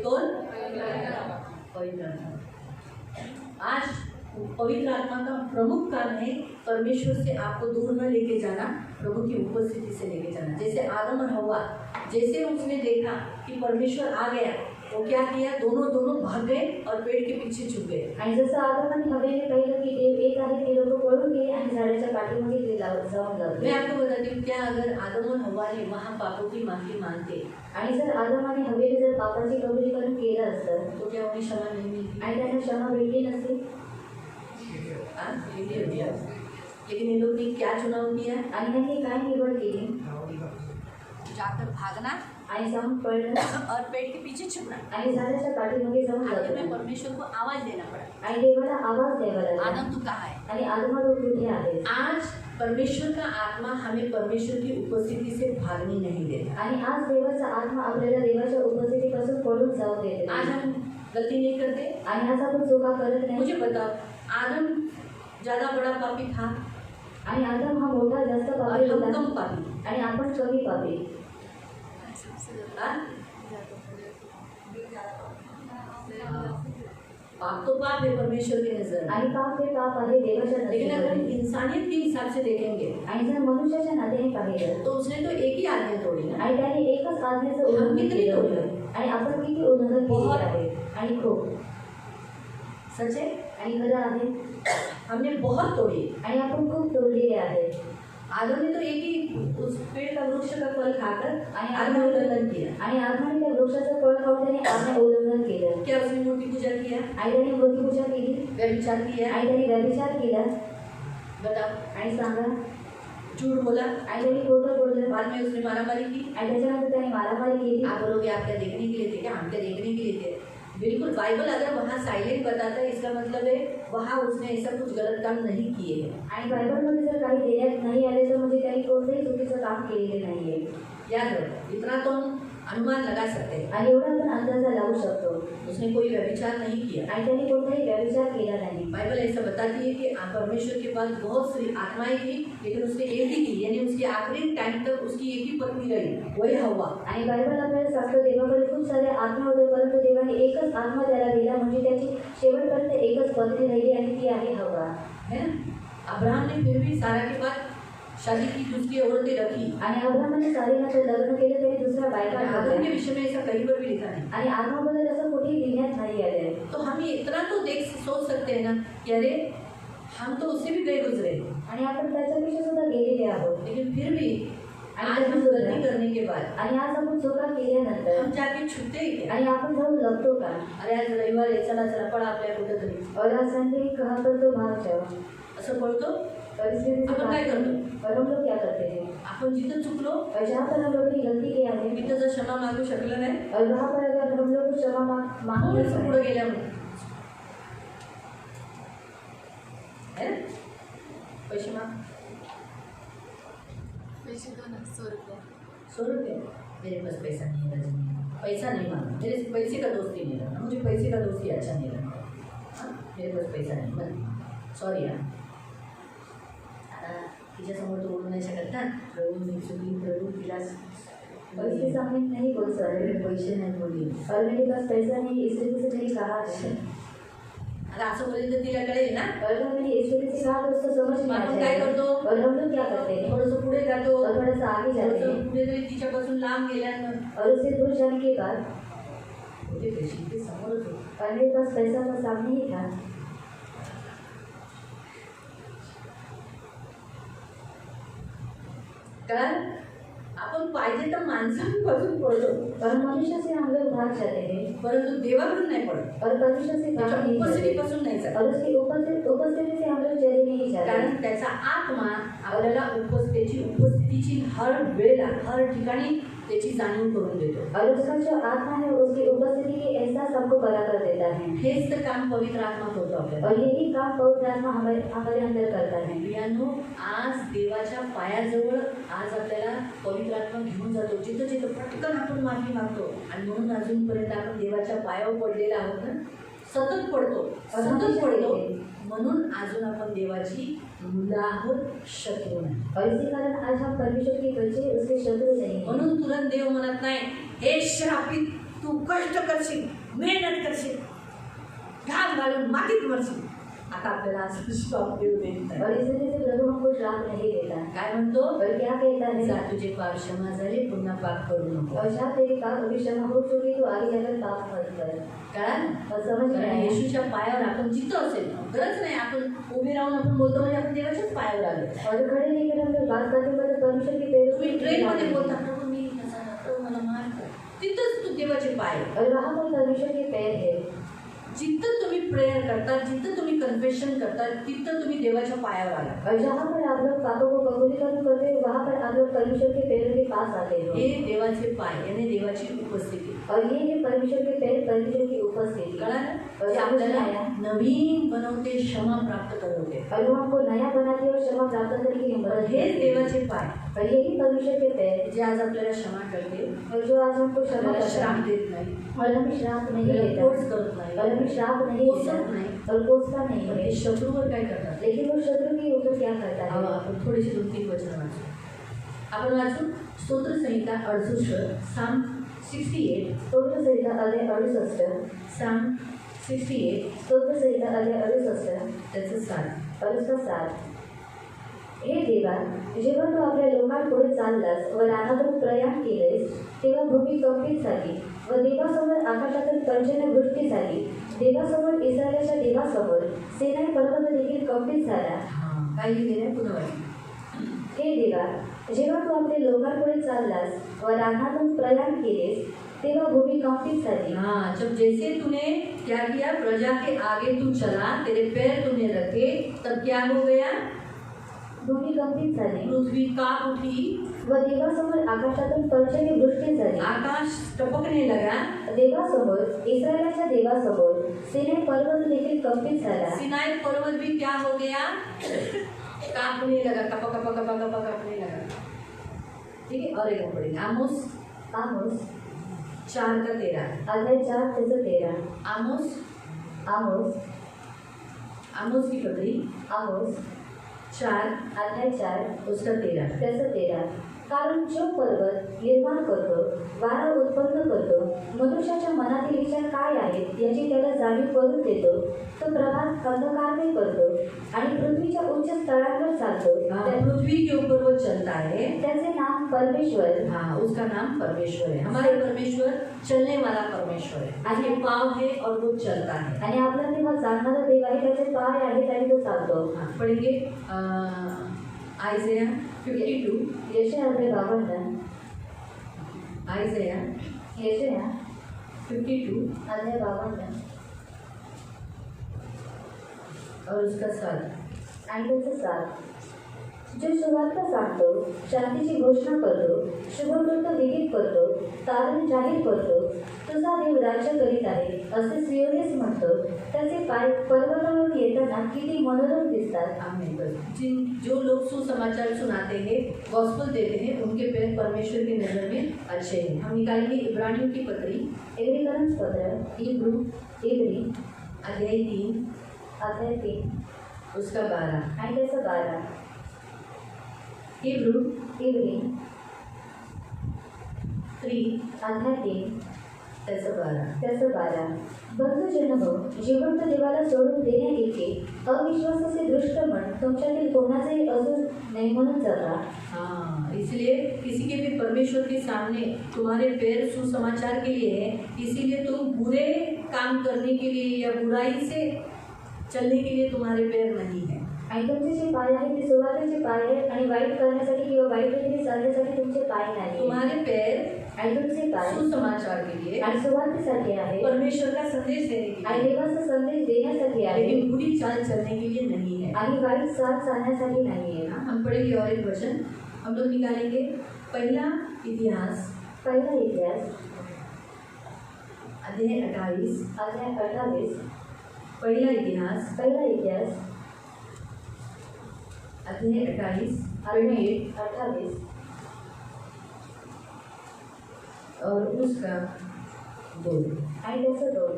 कौन? पवित्र आत्मा. आज पवित्र आत्मा का प्रमुख काम है परमेश्वर से आपको दूर न लेके जाना, प्रभु की उपस्थिति से लेके जाना. जैसे आदम और हवा, जैसे उसने देखा कि परमेश्वर आ गया, वो क्या किया? दोनों भाग गए और पेड़ के पीछे छुप गए. आणि जसं आदम आणि हवेने पाहिलं की देव एक आहे, ते लोक पळून गेले आणि झाडाच्या पाठीमध्ये ते जाऊन मैं लागले. आपको बताती हूँ, क्या अगर आदम और हवा ने वहाँ पापों की माफी मांगते आणि जर आदम आणि हवेने जर पापाची कबुलीकरण केलं असतं तो क्या उन्हें क्षमा नहीं मिलती? आणि त्यांना क्षमा भेटली नसती. हाँ, ये हो गया. लेकिन इन लोग ने क्या चुनाव किया? आणि त्यांनी काय निवड केली? जाकर भागना आणि जाऊन पडणं और पेड़ के पीछे छुपना। आणि झाडाच्या पाठीमागे जाऊन आखिर में लपणं परमेश्वर को आवाज देना पड़ा, आणि देवाला आवाज द्यावा लागला आदम तू कहाँ है? आणि आदमा तू कुठे आहे आज परमेश्वर का आत्मा हमें परमेश्वर की उपस्थिति से भागने नहीं देता। आणि आज देवाचा आत्मा आपल्याला देवाच्या उपस्थितीपासून पळून जाऊ देत आज नाही. हम गलती नहीं करते। आणि आज आपण चुका करत मुझे नाही बताओ, आदम ज्यादा बड़ा पापी था आणि आदम हा मोठा जास्त और पापी हम होता कम पापी। आणि आपण कमी पापी. हाँ? पाप तो पाप है परमेश्वर की नजर में। आणि पाप हे पाप आहे देवाच्या लेकिन अगर हम नजरेमध्ये. इंसानियत के हिसाब से देखेंगे आणि जर मनुष्याच्या नात्याने पाहिलं तो उसने तो एक ही आज्ञा तोड़ी ना। आणि त्याने एकच आज्ञेचं हम उल्लंघन कितनी केलं तोडलं? होतं आणि आपण किती उल्लंघन बहुत. केले आहे आणि खूप सच है, आणि खरं आहे हमने बहुत तोड़ी। आणि आपण खूप तोडलेले आहे. आदम ने तो एक ही उस पेड़ का वृक्ष का फल खाकर आणि आज्ञा उल्लंघन किया। आणि आत्माने त्या वृक्षाचं फळ खाऊन त्याने आज्ञा उल्लंघन केलं क्या उसने मूर्ति पूजा किया, आणि त्याने मूर्तिपूजा केली व्यभिचार किया? आणि त्याने व्यभिचार केला बताओ, आणि सांगा झूठ बोला, आणि त्याने खोटं बोललं बाद में उसने मारामारी की। आणि त्याच्यानंतर त्याने मारामारी केली. आप बोलोगे आप क्या देखने के लिए थे क्या? हम क्या देखने के लिए थे? बिल्कुल, बाइबल अगर वहाँ साइलेंट बताता है इसका मतलब है वहाँ उसने ऐसा कुछ गलत काम नहीं किए है। आणि बायबलमध्ये जर काही देण्यात नाही आले तर म्हणजे त्यांनी कोणतंही चुकीचं काम केलेले नाहीये. याद रखो, इतना तो हम अनुमान लगा सकते हैं, आणि एवढा आपण अंदाजा लावू शकतो. उसने कोई व्यभिचार नहीं किया। आणि त्यांनी कोणताही व्यभिचार केला नाही. बाइबल ऐसा बताती है कि परमेश्वर के पास बहुत सी आत्माएं थी, लेकिन उसने एक ही की, यानी उसके आखिरी टाइम तक उसकी एक ही पत्नी रही, वही हव्वा। आणि बायबल आपल्याला सांगतो देवाकडे खूप सारे आत्मा होते परंतु देवाने एकच आत्मा त्याला दिला म्हणजे त्याची शेवटपर्यंत एकच पत्नी राहिली आणि ती आहे हव्वा. है ना? अब्राहम ने फिर भी सारा के बाद शादी की दूसरी औरतें रखी। आणि अब्राहमाने सारीनं तर लग्न केलं त्याने दुसऱ्या बायका आदम ठेवल्या. के विषय में ऐसा कहीं पर भी लिखा नहीं। आणि आत्माबद्दल असं कुठेही लिहिण्यात नाही आले. तो हम इतना तो सोच सकते हैं ना कि अरे हम तो उससे भी गए गुजरे, आणि आपण त्याच्यापेक्षा सुद्धा गेलेले आहोत. लेकिन फिर भी आज हम गलती करने के बाद आणि आज आपण चुका केल्यानंतर हम जाके छुपते ही क्या? आणि आपण जाऊन लपतो का? अरे आज रविवार आहे, चला चला पळा आपल्या कुठेतरी, और आज संडे कहाँ पर तो भाग जाओ. असं बोलतो। परिस्थिति से आपण काय बात करतो? और हम लोग क्या करते हैं आपण जिथं चुकलो और जहाँ पर हम लोगों ने गलती किया है तिथं जर क्षमा मागू शकलं नाही, और वहाँ पर अगर हम लोग को क्षमा मांगने थोडंसं पुढे गेल्यामुळे है ना? पैसे माग, पैसे दो ना 100 रुपये. 100 रुपये मेरे पास पैसा नहीं है रजनी, पैसा नहीं मांगा, मेरे से पैसे का दोस्ती नहीं रहा, मुझे पैसे का दोस्ती अच्छा नहीं लगा। हाँ, मेरे पास पैसा नहीं, मत सॉरी यार। आता तिच्यासमोर तो बोलू नाही शकत ना, प्रभू मी चुकली, प्रभू तिला और इसके सामने नहीं बोल सकते पैसे नाही बोलली। और मेरे पास पैसा नहीं इस तरीके से मैंने कहा है आता असं बोलली तर तिला कळेल ना। और अगर मैंने इस तरीके से कहा तो उसको समझ में आ आपण काय जाएगा. करतो? और हम लोग क्या करते हैं थोडंसं पुढे जातो, और थोड़ा सा आगे जाते थोडंसं हैं पुढे जरी तिच्यापासून लांब गेल्यानं और उससे दूर जाने के बाद होते पैसे ते समोरच होते। और मेरे पास पैसा तो सामने ही था. कारण आपण पाहिजे तर माणसांपासून पडतो, और मनुष्य से हम लोग भाग जाते हैं परंतु देवाकडून नाही पडत, और परमेश्वर से भाग त्याच्या नहीं जाते उपस्थितीपासून नाही जात। और उसकी उपस्थिति से हम लोग चले नहीं जाते. कारण त्याचा आत्मा आपल्याला त्याची उपस्थितीची हर वेळेला हर ठिकाणी त्याची जाणीव करून देतो। और उसका जो आत्मा है उसकी उपस्थिति की एहसास हमको बराबर देता है. हेच तर काम पवित्र आत्मा करतो आपल्याला। और यही काम पवित्र आत्मा हमारे अंदर करता है. प्रियांनो, आज देवाच्या पायाजवळ आज आपल्याला पवित्र आत्मा घेऊन जातो, जिथं जिथं पटकन आपण माफी मागतो आणि म्हणून अजूनपर्यंत आपण देवाच्या पायावर पडलेला आहोत ना, सतत पडतो म्हणून अजून आपण देवाची मुलं आहोत, शत्रू नाही। और इसी कारण आज हम परमेश्वर के बच्चे उसके शत्रु नहीं हैं. म्हणून तुरंत देव म्हणत नाही, हे श्रापित तू कष्ट करशील, मेहनत करशील, घाम घालून मातीत मरशील। आता आपल्याला असं श्राप देऊ देत नाही। और इस वजह से प्रभु हमको श्राप नहीं देता. काय म्हणतो? और क्या कहता है जा तुझे पाप क्षमा झाले, पुन्हा पाप करू नको। और जहाँ तेरी पाप अभी क्षमा हो चुकी तो आगे जाकर पाप मत कर. कारण और समझ में कारण आया येशूच्या पायावर आपण जिथं असेल, गरज नाही आपण उभे राहून आपण बोलतो म्हणजे आपण देवाच्याच पायावर आलो। और खड़े नहीं कर हम लोग बात करते मतलब परमेश्वर के पैरों तुम्ही पे ट्रेनमध्ये बोलता, प्रभु मी कसा प्रभु मला माफ कर, तिथंच तू देवाचे पाय। और वहाँ पर परमेश्वर के पैर है. जिथं तुम्ही प्रेयर करता, जिथं तुम्ही कन्फेशन करतात तिथं तुम्ही देवाच्या पायावर आला. और जहाँ पर आप लोग पापों को कबूलीकरण करते हो वहाँ पर आप लोग परमेश्वर के पैरों के पास आते हो. हे देवाचे पाय यानी देवाची उपस्थिती. और ये है परमेश्वर के पैर, परमेश्वर की उपस्थिति. कळालं? जे आपल्याला नवीन बनवते, क्षमा प्राप्त करवते. और वो हमको नया बनाती है और क्षमा प्राप्त करने की मदद हेच है. देवाचे पाय और यही परमेश्वर के पैर जे आज आपल्याला क्षमा करते, और जो आज हमको क्षमा आपल्याला करता श्राप है देत नाही, और हमें श्राप नहीं आपल्याला देता फोर्स करत नाही, और हमें श्राप नहीं कोसत देता नाही. और कोसता नहीं पण हे है. शत्रूवर काय करतात? लेकिन वो शत्रु के ऊपर क्या करता है? आपण थोडीशी 2-3 वचनं वाचू. आपण वाचू स्तोत्र संहिता 68, साम 68, स्तोत्र संहिता अध्याय 68, साम 68 स्तोत्र संहिता अध्याय 68 त्याचं 7. और उसका 7. हे देवा, जेव्हा तू आपल्या लोकांपुढे चाललास व रानातून प्रयाण केलेस तेव्हा भूमी कंपित झाली व देवासमोर आकाशातून पर्जन्यवृष्टी झाली. देवासमोर इस्रायलाच्या देवासमोर सेनाई पर्वत देखील कंपित झाला. काय लिहिलेलं आहे पुन्हा वाचू. हे देवा, जेव्हा तू आपल्या लोकांपुढे चाललास व रानातून प्रयाण केलेस तेव्हा भूमी कंपित झाली. हाँ, जब जैसे तूने क्या किया, प्रजा के आगे तू चला, तेरे पैर तूने रखे, तब क्या हो गया? भूमी कंपित झाली पृथ्वी काप उठी, व देवासमोर आकाशातून पर्जन्यवृष्टी झाली. आकाश टपकने लगा, देवासमोर इस्रायलाच्या देवासमोर सीनै पर्वत देखील कंपित झाला. सिनाई पर्वत भी क्या हो गया? कांपने लगा, कपा कपा कपा कपा कांपने लगा. ठीक है, और एक पढ़ेंगे आमोस आमोस 4:13. अध्याय 4 त्याचं 13. आमोस आमोस आमोस की पत्री आमोस 4 अध्याय 4 उसका 13. त्याचं 13. कारण जो पर्वत निर्माण करतो, वारा उत्पन्न करतो, मनुष्याच्या मनातील विचार काय आहेत याची त्याला जाणीव करून देतो, तो प्रभात अंधकारमय करतो आणि पृथ्वीच्या उच्च स्थळांवर चालतो. हाँ, पृथ्वी के ऊपर वो चलता है. त्याचे नाम परमेश्वर. हाँ, उसका नाम परमेश्वर है. हमारे परमेश्वर चलने वाला परमेश्वर है. आगे पाँव है और वो चलता है. आणि आपला तेव्हा जाणणारा देव आहे, त्याचे पाय आहेत आणि तो चालतो. हाँ, पढ़ेंगे आइज़ाया 52. यशया अध्याय 52. आइज़ाया यशया 52 अध्याय 52 और उसका 7. आणि त्याचं 7. जो सुवार्ता सांगतो, शांतीची घोषणा करतो, शुभवृत्त विदित करतो, तारण जाहीर करतो, तुझा देव राज्य करीत आहे असे सियोनेस म्हणतो. त्याचे पाय पर्वतावरून येताना किती मनोरम दिसतात. आमीन. बस जो लोग सुसमाचार सुनाते हैं, गॉस्पेल देते हैं, उनके पैर परमेश्वर की नज़र में अच्छे हैं. हम निकालेंगे इब्रानियों की पत्री, इब्रीकरण पत्र इब्रू इब्री अध्याय 3 अध्याय 3 उसका 12. आणि त्याचं 12. इब्रू इब्री 3 अध्याय 3 त्याचं 12. त्याचं 12. बंधुजनो, जिवंत देवाला सोडून देण्याइतके अविश्वासाचे दुष्ट मन तुमच्यातील कोणाचेही असू नये म्हणून जगा. हाँ, इसलिए किसी के भी परमेश्वर के सामने तुम्हारे पैर सुसमाचार के लिए है, इसीलिए तुम बुरे काम करने के लिए या बुराई से चलने के लिए तुम्हारे पैर नहीं है. आणि तुमचे जे पाय आहेत ते सुवार्तेचे पाय आहेत आणि वाईट करण्यासाठी किंवा वाईट रीतीने चालण्यासाठी तुमचे पाय नाही. तुम्हारे पैर आणि तुमचे पाय सुसमाचार के लिए, आणि सुवार्तेसाठी आहे परमेश्वर का संदेश देने के आणि लिए, देवाचा संदेश देण्यासाठी आहे लेकिन बुरी चाल चलने के लिए नहीं है. आणि वाईट चाल चालण्यासाठी नाहीये. हम पढ़ेंगे और एक वचन हम लोग निकालेंगे. पहला इतिहास पहिला इतिहास अध्याय 28. अध्याय 28. पहिला इतिहास पहिला इतिहास अध्याय 28 अध्याय 28 और उसका 2. आणि त्याचं 2.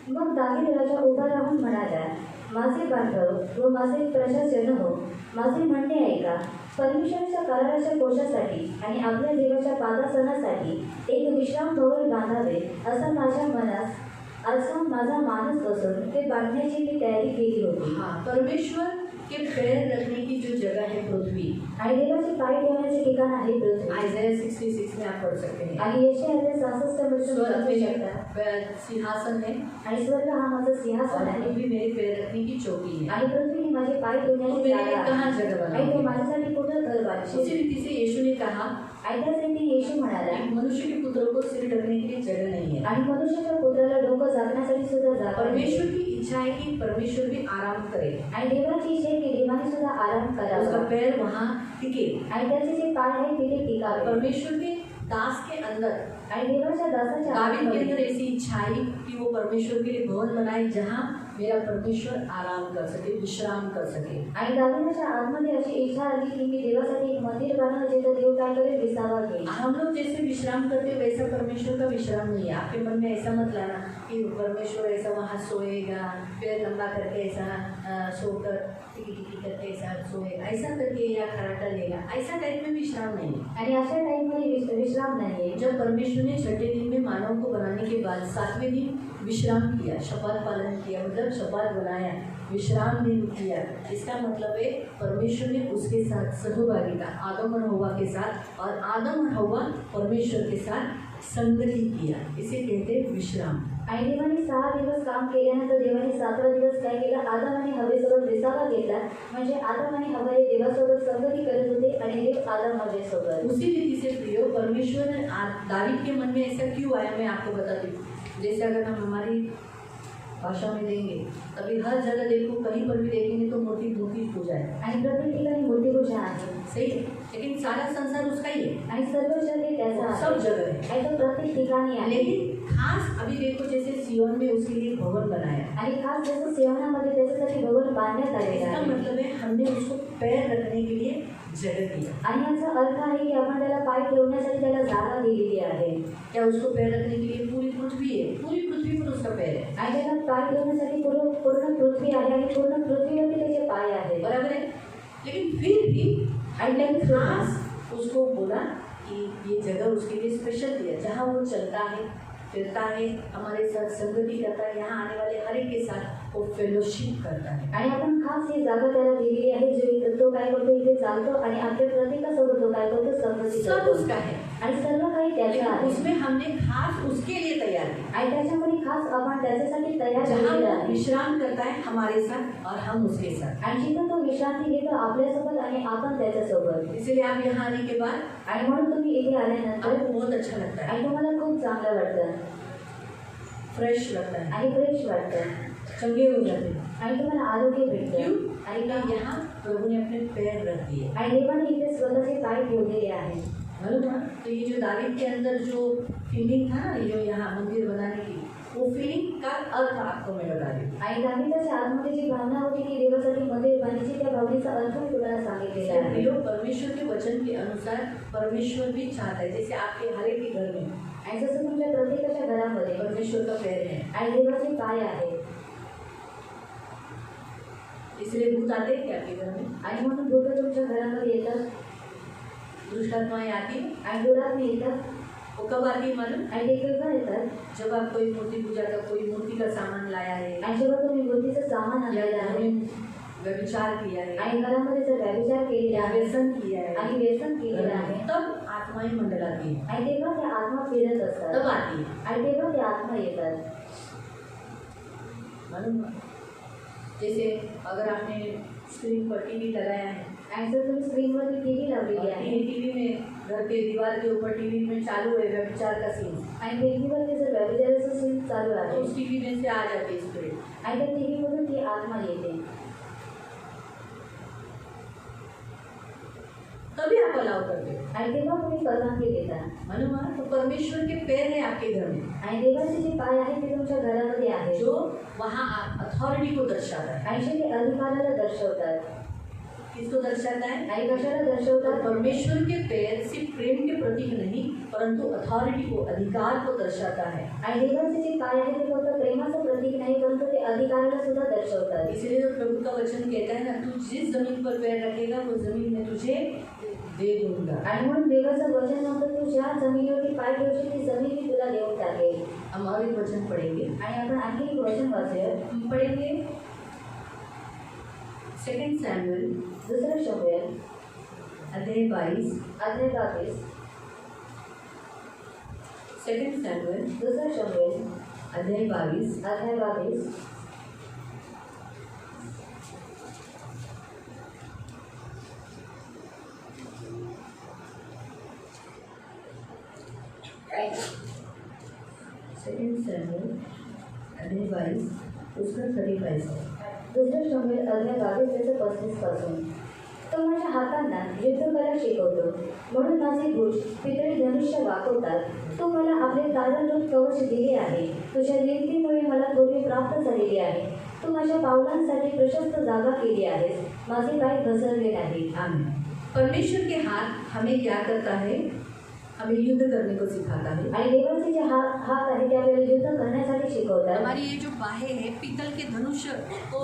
मग दावीद राजा उभा राहून म्हणाला, माझे बांधव व माझे प्रजाजन हो, माझे म्हणणे ऐका. परमेश्वराच्या कराराच्या कोशासाठी आणि आपल्या देवाच्या पादासनासाठी एक विश्राम भवन बांधावे असा माझ्या मनास असा माझा मानस बसून ते बांधण्याची मी तयारी केली होती. हाँ, परमेश्वर के पैर रखने की जो जगह है पृथ्वी, आणि देवाचे पाय ठेवण्याचे ठिकाण आहे पृथ्वी. आइज़ाया 66 में आप पढ़ सकते हैं. आणि यशया अध्याय 66 मध्ये स्वर्ग वाचू शकता. में सिंहासन है आणि स्वर्ग हा माझा सिंहासन और आहे पृथ्वी मेरे पैर रखने की चौकी है. आणि पृथ्वी ही माझे पाय तो ठेवण्याची मेरे जागा लिए आहे. कहाँ जगह आणि तो बनाओगे? माझ्यासाठी कुठं घर उसी बांधशील. रीति से यीशु ने कहा, आणि त्यासाठी येशू म्हणाला, एक मनुष्य के पुत्र को सिर ढकने के लिए जगह नहीं है. आणि मनुष्याच्या पुत्राला डोकं झाकण्यासाठी सुद्धा जागा नाही. परमेश्वर की इच्छा इच्छा है कि परमेश्वर भी आराम करे, आणि देवाची इच्छा आहे की देवाने सुद्धा आराम उसका करावा पैर वहाँ टिके। आणि त्याचे जे पाय आहेत तिथे टिकावे परमेश्वर के दास के अंदर, आणि देवाच्या दासाच्या दावीद के आत्म्यामध्ये अंदर ऐसी इच्छा आई कि वो परमेश्वर के लिए भवन बनाए जहाँ मेरा परमेश्वर आराम कर सके, विश्राम कर सके। आणि दाविदाच्या आतमध्ये अशी इच्छा आली की मी देवासाठी एक मंदिर बनवलं जिथे देव काय करेल विसावा घेईल। हम लोग जैसे विश्राम करते हैं वैसा परमेश्वर का विश्राम नहीं है। आपके मन में ऐसा मत लाना कि परमेश्वर ऐसा वहाँ सोएगा, पैर लंबा करके ऐसा सोकर टिकी टिकी करके ऐसा सोएगा, ऐसा करके या खराटा लेगा, ऐसा टाइप में विश्राम नहीं है। आणि अशा टाईममध्ये विश्राम नाहीये। जब परमेश्वर ने छठे दिन में मानव को बनाने के बाद सातवें दिन विश्राम किया, शपथ पालन किया, मतलब शपथ बनाया, विश्राम दिन किया, इसका मतलब है परमेश्वर ने उसके साथ सहभागिता आदम और हव्वा के साथ, और आदम और हव्वा परमेश्वर के साथ संगति किया, इसे कहते हैं विश्राम। आणि देवाने 6 दिवस काम केल्यानंतर देवाने 7वा दिवस काय केलं, आदम आणि हव्वेसोबत विसावा घेतला। म्हणजे आदम आणि हव्वा हे देवासोबत संगती करत होते आणि देव आदम हव्वेसोबत। उसी रीति से प्रियो परमेश्वर ने दावीद के मन में ऐसा क्यों आया, मैं आपको बताती हूँ। जैसे अगर हम हमारी भाषा में देंगे, अभी हर जगह देखो, कहीं पर भी देखेंगे तो मूर्ति पूजा है, आणि प्रत्येक ठिकाणी मूर्तिपूजा आहे। सही है, लेकिन सारा संसार उसका ही है, आणि सर्व जग त्याचा आहे। सब जगह है। आणि तो प्रत्येक ठिकाणी आहे। लेकिन खास अभी देखो जैसे सियोन में उसके लिए भवन बनाया, आणि खास जसं सेवनामध्ये त्याच्यासाठी भवन बांधण्यात आलेलं इसका आहे। मतलब है हमने उसको पैर रखने के लिए जगह दिया। आणि याचा अर्थ आहे की आपण त्याला पाय ठेवण्यासाठी त्याला जागा दिलेली आहे। क्या उसको पैर रखने के लिए पूरी पृथ्वी है, पूरी पृथ्वी पर उसका पैर है, आणि त्याला पाय ठेवण्यासाठी पूर्ण पृथ्वी आहे आणि पूर्ण पृथ्वीवरती त्याचे पाय आहेत। बराबर है। लेकिन फिर भी आणि खास उसको बोला कि ये जगह उसके लिए स्पेशल दिया, जहाँ वो चलता है, फिरता है, हमारे साथ संगति करता है, यहाँ आने वाले हर एक के साथ वो फेलोशिप करता है। आणि आपण खास ही जागा त्याला दिलेली आहे, जो तो काय करतो इथे चालतो आणि आपल्या प्रत्येकासोबत तो काय करतो संगती सब करतो। उसका है, आणि सर्व काही त्याचं लेकिन आहे। उसमें हमने खास उसके लिए तैयार किया, आणि त्याच्यामध्ये खास आपण त्याच्यासाठी तयार जहाँ झालेलं वो आहे। विश्राम करता है हमारे साथ और हम उसके साथ। आणि जिथं तो विश्रांती घेतो आपल्यासोबत आणि आपण त्याच्यासोबत। इसलिए आप यहाँ आने के बाद आणि म्हणून तुम्ही इथे आल्यानंतर आपको बहुत अच्छा लगता है, आणि तुम्हाला खूप चांगलं वाटतं फ्रेश लगता है, आणि फ्रेश वाटतं चंगे हो जाते हैं। आणि तुम्हाला आरोग्य भेटतं। क्यों? आणि का यहाँ प्रभु ने अपने पैर रख दिए, आणि देवाने इथे स्वतःचे पाय ठेवलेले आहेत। मालूम है? तो ये जो दावीद के अंदर जो फीलिंग था ना, जो यहाँ मंदिर बनाने की, वो फीलिंग का अर्थ आपको मैं बता रही हूँ। आणि दाविदाच्या आतमध्ये जी भावना होती की देवासाठी मंदिर बांधायची, त्या भावनेचा अर्थ मी तुम्हाला सांगितलेला आहे। प्रियो, परमेश्वर के वचन के अनुसार परमेश्वर भी चाहता है, जैसे आपके हर एक के घर में आणि जसं तुमच्या प्रत्येकाच्या घरामध्ये परमेश्वर का पैर है, आणि देवाचे पाय आहेत। इसलिए भूत आते हैं क्या आपके घर में? आणि म्हणून भूत तुमच्या घरामध्ये येतात दुष्टात्माएं आती हैं, आणि दुरात्मे येतात। वो कब आती है मालूम? आणि ते केव्हा येतात? जब आप कोई मूर्ति पूजा का कोई मूर्ति का सामान लाया है, आणि जेव्हा तुम्ही मूर्तीचं सामान या आणलेलं घर आहे में व्यभिचार किया है, आणि घरामध्ये जर व्यभिचार केलेला या आहे व्यसन किया है, आणि व्यसन केलेलं आहे, तब आत्माएं मंडलाती हैं, आणि तेव्हा त्या आत्मा फिरत असतात तब आती है। आणि तेव्हा त्या आत्मा येतात। मालूम है? जैसे अगर आपने स्क्रीन पर टीवी लगाया है, आणि जर तुम्ही स्क्रीनवरती टीव्ही लावलेली आहे टीवी में घर के दीवार के ऊपर टीवी में चालू है व्यभिचार का सीन, आणि टीव्हीवरती जर व्यभिचाराचं सीन चालू तो आहे उस टीवी में से आ जाती है स्पिरिट। आणि त्या टीव्हीमधून ती आत्मा येते, तभी आप अलाउ करते हो। आणि तेव्हा तुम्ही परवानगी देता। मालूम है? तो परमेश्वर के पैर है आपके घर में, आणि देवाचे जे पाय आहेत ते तुमच्या घरामध्ये आहेत, जो वहाँ अथॉरिटी को दर्शाता है। आणि ते अधिकाराला दर्शवतात। किसको दर्शाता है? आणि कशाला और दर्शवतात? परमेश्वर के पैर सिर्फ प्रेम के प्रतीक नहीं, परंतु अथॉरिटी को, अधिकार को दर्शाता है। आणि देवाचे जे पाय आहेत ते फक्त प्रेमाचं प्रतीक नाही, परंतु ते अधिकाराला सुद्धा दर्शवतात। इसलिए तो प्रभु का वचन कहता है ना, तू जिस जमीन पर पैर रखेगा वो जमीन में तुझे दे दूंगा। आणि म्हणून देवाचं वचन म्हणतं तू ज्या जमिनीवरती पाय ठेवशील ती जमीन मी तुला देऊन टाकेल। हम और एक वचन पढ़ेंगे, आणि आपण आणखी एक वचन वाचूया। हम पढ़ेंगे 2 सैमुएल दुसरं शमूएल अध्याय 22, अध्याय 22। 2 सैमुएल दुसरं शमूएल अध्याय 22, अध्याय 22। सेकंड सैमुएल अध्याय 22 उसका 35 से। दुसरं शमूएल अध्याय 22:35 पासून. तो माझ्या हातांना युद्धकला शिकवतो, म्हणून माझे भुज पितळी धनुष्य वाकवतात. तू मला आपले तारणरूप कवच दिले आहे. तुझ्या नियुक्तीमुळे मला थोडी प्राप्त झालेली आहे. तू माझ्या पावलांसाठी प्रशस्त जागा केली आहेस. माझे पाय घसरले नाही. आमीन। परमेश्वर के हाथ हमें क्या करता है? हमें युद्ध करने को सिखाता है। आणि देवाचे जे हात आहे ते आपल्याला युद्ध करण्यासाठी शिकवतात. हमारी ये जो बाहें है पीतल के धनुष्य को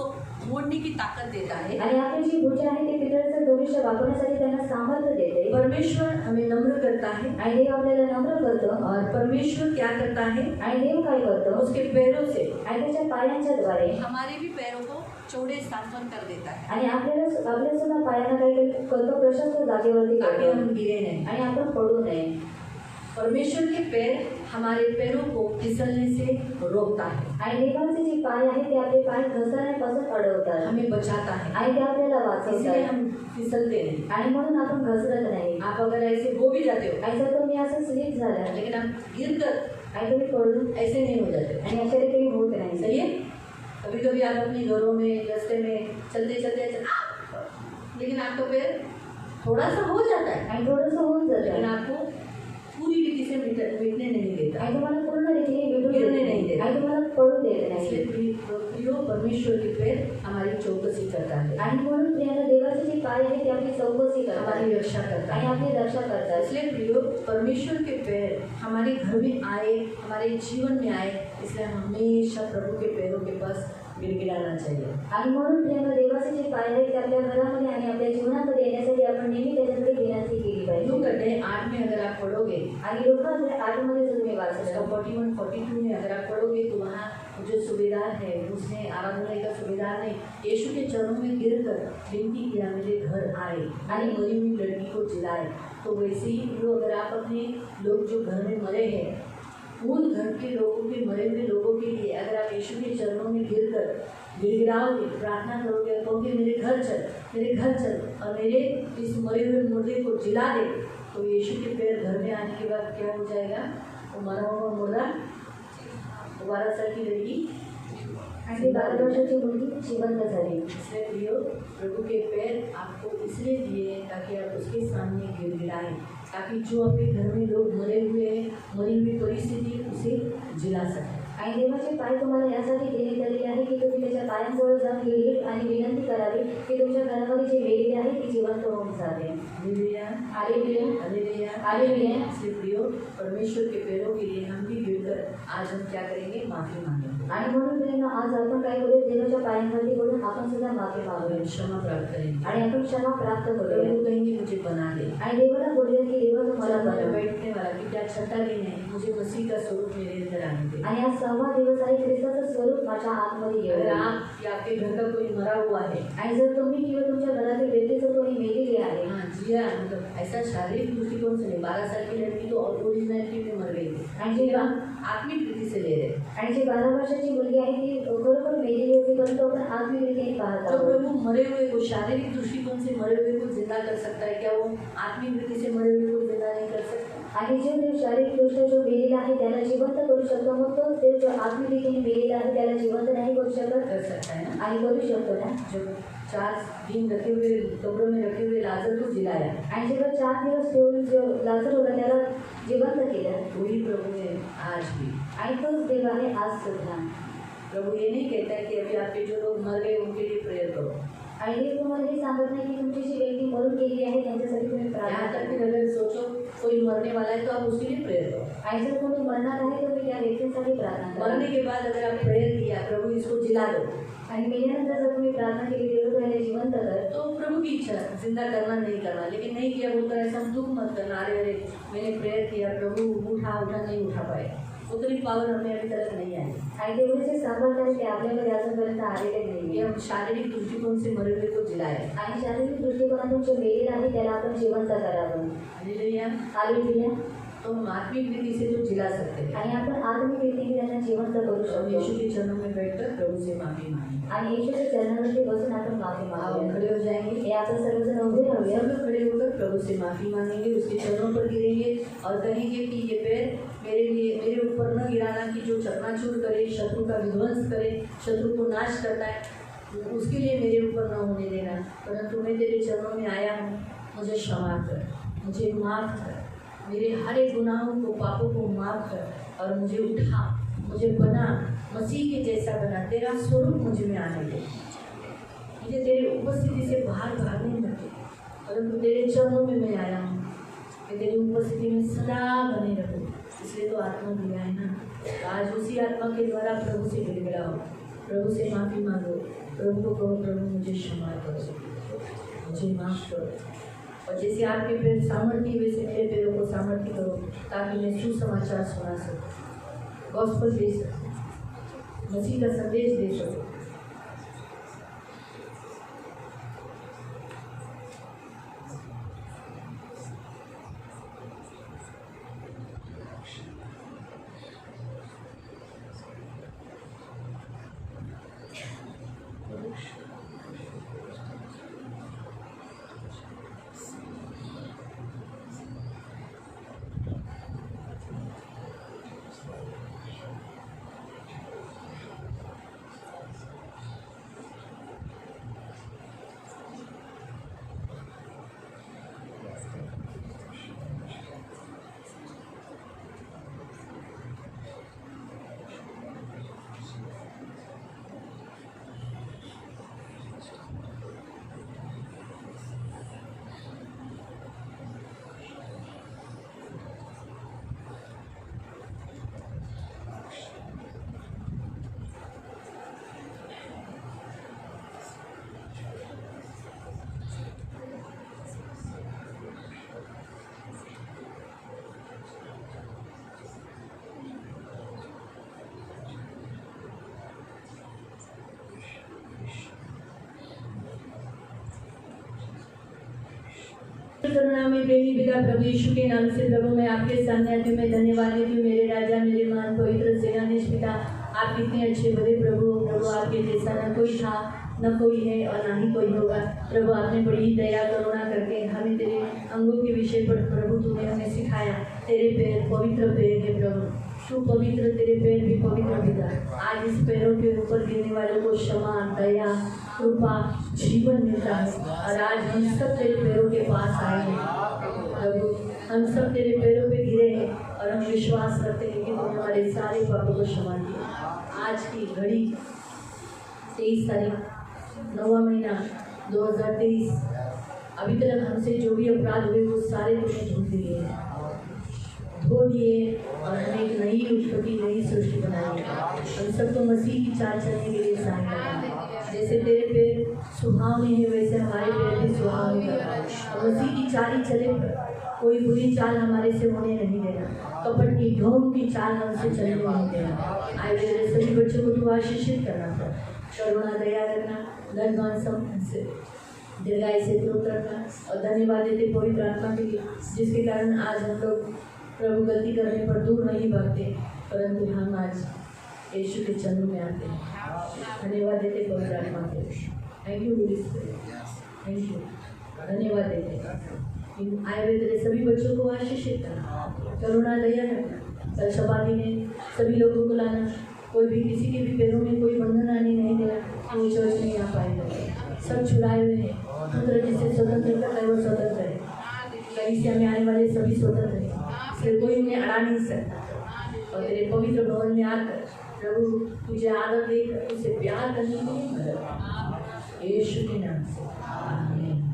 मोड़ने की ताकत देता है। आणि आपली जी भुज आहे ते पितळेचं धनुष्य वापरण्यासाठी त्यांना सामर्थ्य देते. परमेश्वर हमें नम्र करता है आणि देव आपल्याला नम्र करतो. और परमेश्वर क्या करता है? आणि देव काय करतो? उसके पैरों से आणि त्याच्या पायांच्या द्वारे हमारे भी पैरों को चौड़े स्थान कर देता है आणि आपल्या सुद्धा पायांना काय करतो? प्रशस्त जागेवरती ताकि करतो. हम गिरे नहीं। आणि आपण पडू नये. परमेश्वर के पैर हमारे पैरों को फिसलने से रोकता है, आणि देवाचे जे पाय आहेत ते आपले पाय घसरण्यापासून अडवतात. हमें बचाता है, आणि ते आपल्याला इसलिए वाचवतात. हम फिसलते नहीं। आणि म्हणून आपण घसरत नाही. आप अगर ऐसे हो भी जाते हो आणि जर तुम्ही असं स्लिप झाला लेकिन आप गिर कर आणि तुम्ही पडून ऐसे नहीं हो जाते। आणि अशा रीतीने होत नाही. सही है? कभी कभी आप अपने घरों में रास्ते में चलते चलते ऐसे लेकिन आपका पैर थोड़ा सा हो जाता है, आणि थोडंसं होऊन लेकिन जातं. आपको पूरी रीति से मिटने नहीं देता। आणि तुम्हाला पूर्ण रीतीने विडू देत गिरने नाही. नाही देत. आणि तुम्हाला पडू देत नाही. इसलिए प्रियो परमेश्वर के पैर हमारी चौकसी करता है, आणि म्हणून प्रियाला देवाचे जे पाय आहेत ते आपली चौकशी करतात हमारी रक्षा करता आणि है। आपली रक्षा करतात. इसलिए प्रियो परमेश्वर के पैर हमारे घर में आए, हमारे जीवन में आए, इसलिए हम हमेशा प्रभु के पैरों के पास गिड़गिड़ाना चाहिए। आणि म्हणून प्रियाला देवाचे जे पाय आहेत ते आपल्या घरामध्ये आणि आपल्या जीवनामध्ये येण्यासाठी आपण नेहमी त्याच्याकडे विनंती केली पाहिजे. यूँ करते हैं 8 में अगर आप पढ़ोगे, आणि लोकांमध्ये 8 मध्ये जर तुम्ही वाचलं 41-42 में अगर आप पढ़ोगे तो वहाँ जो सूबेदार है उसने आराधना का सूबेदार ने यीशु के चरणों में गिरकर विनती किया मेरे घर आए आणि मरी हुई लड़की को जिलाए। तो वैसे ही प्रियो अगर आप अपने लोग जो घर में मरे हैं उन घर के लोगों के मरे हुए लोगों के लिए अगर आप यीशु के चरणों में गिरकर गिड़गिड़ाओगे, प्रार्थना करोगे, कहोगे मेरे घर चल और मेरे इस मरे हुए मुर्दे को जिला दे, तो यीशु के पैर घर में आने के बाद क्या हो जाएगा? वो मरा हुआ मुर्दा 12 साल की लड़की आणि ती 12 वर्षाची मुलगी जिवंत झाली. इसलिए प्रियो प्रभु के पैर आपको इसलिए दिए ताकि आप उसके सामने गिड़गिड़ाएं, ताकि जो आपके घर में लोग मरे हुए हैं, मरी हुई परिस्थिति उसे जिला सकें। आणि देवाचे पाय तुम्हाला यासाठी देण्यात आलेले आहे की तुम्ही त्याच्या पायांजवळ जाऊन गिळगिळ आणि विनंती करावी की तुमच्या घरामध्ये जे मेलेले आहे ती जिवंत होऊन जावे. Hallelujah, hallelujah, hallelujah, hallelujah. इसलिए प्रियो परमेश्वर के पैरों के लिए हम भी गिरकर आज हम क्या करेंगे? माफी मांगेंगे आणि म्हणून प्रेरणा आज आपण काय करूया? देवाच्या पायांवरती बोलून आपण सुद्धा माफी और मागूया क्षमा प्राप्त करेंगे। आणि आपण क्षमा प्राप्त करूया. प्रभु कहेंगे मुझे बना दे, आणि देवाला बोलूया की देवा तुम्हाला मला बनव. बैठने वाला कि क्या छठा दिन है, मुझे मसीह का स्वरूप मेरे अंदर आने दे। आणि आज 6वा दिवस आहे. ख्रिस्ताचं स्वरूप माझ्या आतमध्ये अगर येऊ. आप या आपके घर का कोई मरा हुआ है, आणि जर तुम्ही किंवा तुमच्या घरातील व्यक्ती जर कोणी मेलेली आहे हाँ जिया मतलब ऐसा शारीरिक दृष्टिकोण से नहीं, 12 साल की लड़की तो ओरिजिनलिटी में मर गई थी, आणि जे आत्मिक रीति से ले रहे हैं। आणि जी 12 वर्षाची मुलगी आहे ती खरोखर मेलेली होती, परंतु आपण आत्मिक रीतीने पाहत जो आहोत. प्रभु मरे हुए को शारीरिक दृष्टिकोण से मरे हुए को जिंदा कर सकता है, क्या वो आत्मिक रीति से मरे हुए को जिंदा नहीं कर सकता? आणि जो देव शारीरिकदृष्ट्या जो मेलेला आहे त्याला जिवंत करू शकतो. मग तो देव जो आत्मिक रीतीने मेलेला आहे त्याला जिवंत नाही करू शकत कर सकता है ना? आणि करू शकतो ना. जो 4 दिन रखे हुए कब्रों में रखे हुए लाजर को जिलाया, आणि जेव्हा 4 दिवस ठेवून जो लाजर होता त्याला जिवंत केलं वही प्रभु ने आज भी। आणि तोच देव आहे आज सुद्धा. प्रभु ये नहीं कहता है कि अभी आपके जो लोग मर गए उनके लिए प्रेयर करो। आणि देव तुम्हाला हे सांगत नाही की तुमची जी व्यक्ती मरून गेली आहे त्यांच्यासाठी तुम्ही प्रार्थना यहाँ तक करा. कि अगर सोचो कोई मरने वाला है तो आप उसके लिए प्रेयर करो। आणि जर कोणी मरणार आहे तर त्या व्यक्तीसाठी प्रार्थना करा. मरने के बाद अगर आप प्रेयर किया प्रभु इसको जिला दो, आणि मेल्यानंतर जर तुम्ही प्रार्थना केली देव तो याला जिवंत कर, तो प्रभु की इच्छा है, जिंदा करना नहीं करना, लेकिन नहीं किया बोलकर ऐसा दुख मत करना, अरे मैंने प्रेयर किया प्रभु उठा नहीं उठा पाए, उतनी पावर हमें अभी तक नहीं आई। आणि देवाचे सामर्थ्य आहे ते आपल्याकडे अजूनपर्यंत आलेले ये नाही. हम शारीरिक दृष्टिकोण से मरे हुए को जिलाए। आणि शारीरिक दृष्टिकोनातून जे मेलेलं आहे त्याला आपण जिवंत करावं. Hallelujah, hallelujah. तो हम आत्मिक रीति से तो जिला सकते हैं आणि आपण आत्मिक रीतीने त्यांना जिवंत करू और शकतो यीशु के चरणों में बैठकर प्रभु से माफी मांगे। आणि येशूच्या चरणावरती बसून आपण माफी अब हम मागूया खड़े हो जाएंगे, हे आपण सर्वजण उभे राहूया सब लोग खड़े होकर प्रभु से माफी मांगेंगे, उसके चरणों पर गिरेंगे और कहेंगे कि ये पैर मेरे ऊपर न गिराना, कि जो चकनाचूर करे, शत्रु का विध्वंस करे, शत्रु को नाश करता है, उसके लिए मेरे ऊपर न होने देना, परंतु मैं तेरे चरणों में आया हूँ, मुझे क्षमा कर, मुझे माफ कर, मेरे हर एक गुनाहों को, पापों को माफ कर और मुझे उठा, मुझे बना, मसीह के जैसा बना, तेरा स्वरूप मुझे में आने दे, मुझे तेरे उपस्थिति से बाहर भागने न दे, परंतु तेरे चरणों में मैं आया हूँ, मैं तेरी उपस्थिति में सदा बने रहूँ, इसलिए तो आत्मा दिया है ना। तो आज उसी आत्मा के द्वारा प्रभु से गिड़गिड़ाओ, प्रभु से माफ़ी मांगो, प्रभु को कहो प्रभु मुझे क्षमा करो, मुझे माफ़ करो, और जैसे आपके पैर सामर्थ्य वैसे मेरे पैरों को सामर्थ्य करो, ताकि मैं सुसमाचार सुना सकूँ, गॉस्पेल दे सकूँ, मसीह का संदेश दे सकूँ। करुणा में प्रेमी पिता प्रभु यीशु के नाम से प्रभु मैं आपके सान्निध्य में धन्यवाद देती हूँ, मेरे राजा, मेरे महान पवित्र सेनाधीश पिता, आप कितने अच्छे बड़े प्रभु, प्रभु आपके जैसा न कोई था, न कोई है और न ही कोई होगा। प्रभु आपने बड़ी दया करुणा करके हमें तेरे अंगों के विषय पर प्रभु तूने हमें सिखाया, तेरे पैर पवित्र पैर है प्रभु, तू पवित्र, तेरे पैर भी पवित्र पिता। आज इस पैरों के ऊपर गिरने वालों को क्षमा, दया, कृपा, जीवन मिलता है और आज हम सब तेरे पैरों के पास आए हैं प्रभु, हम सब तेरे पैरों पे गिरे हैं और हम विश्वास करते हैं कि तूने हमारे सारे पापों को क्षमा किया। आज की घड़ी 23 तारीख 9वां महीना 2023, अभी तक हमसे जो भी अपराध हुए वो सारे तूने धो दिए हैं, धो दिए और हमें एक नई उत्पत्ति, नई सृष्टि बनाई। हम सबको मसीह की चाल चलने के लिए सहायता करना। जैसे तेरे पैर सुहावने हैं वैसे हमारे पैर भी सुहावने करना और मसीह की चाल ही चले, कोई बुरी चाल हमारे से होने नहीं देना, कपट की ढोंग की चाल हमसे चलने नहीं देना। आए मेरे सभी बच्चों को तू आशीषित करना, करुणा दया रखना, धनवान से दीर्घायु से दूर रखना और धन्यवाद देते पवित्र आत्मा के लिए, जिसके कारण आज हम लोग प्रभु गलती करने पर दूर नहीं भागते, परंतु हम आज यीशु के चरणों में आते हैं। धन्यवाद देते पवित्र आत्मा के लिए। Thank you Holy spirit, thank you, धन्यवाद देते। इन आए हुए तेरे सभी बच्चों को आशीषित करना, करुणा दया रखना। कल शबादी में सभी लोगों को लाना, कोई भी किसी के भी पैरों में कोई बंधन आने नहीं देना, कोई चर्च नहीं आ पाएगा। सब छुड़ाए हुए हैं, पुत्र जिससे स्वतंत्र करता है वो स्वतंत्र है, कहीं से हमें आने वाले सभी स्वतंत्र हैं, इसलिए कोई उन्हें अड़ा नहीं सकता। और तेरे पवित्र भवन में आकर प्रभु तुझे आदर देकर उसे प्यार करने की मदद, यीशु के नाम से आमीन।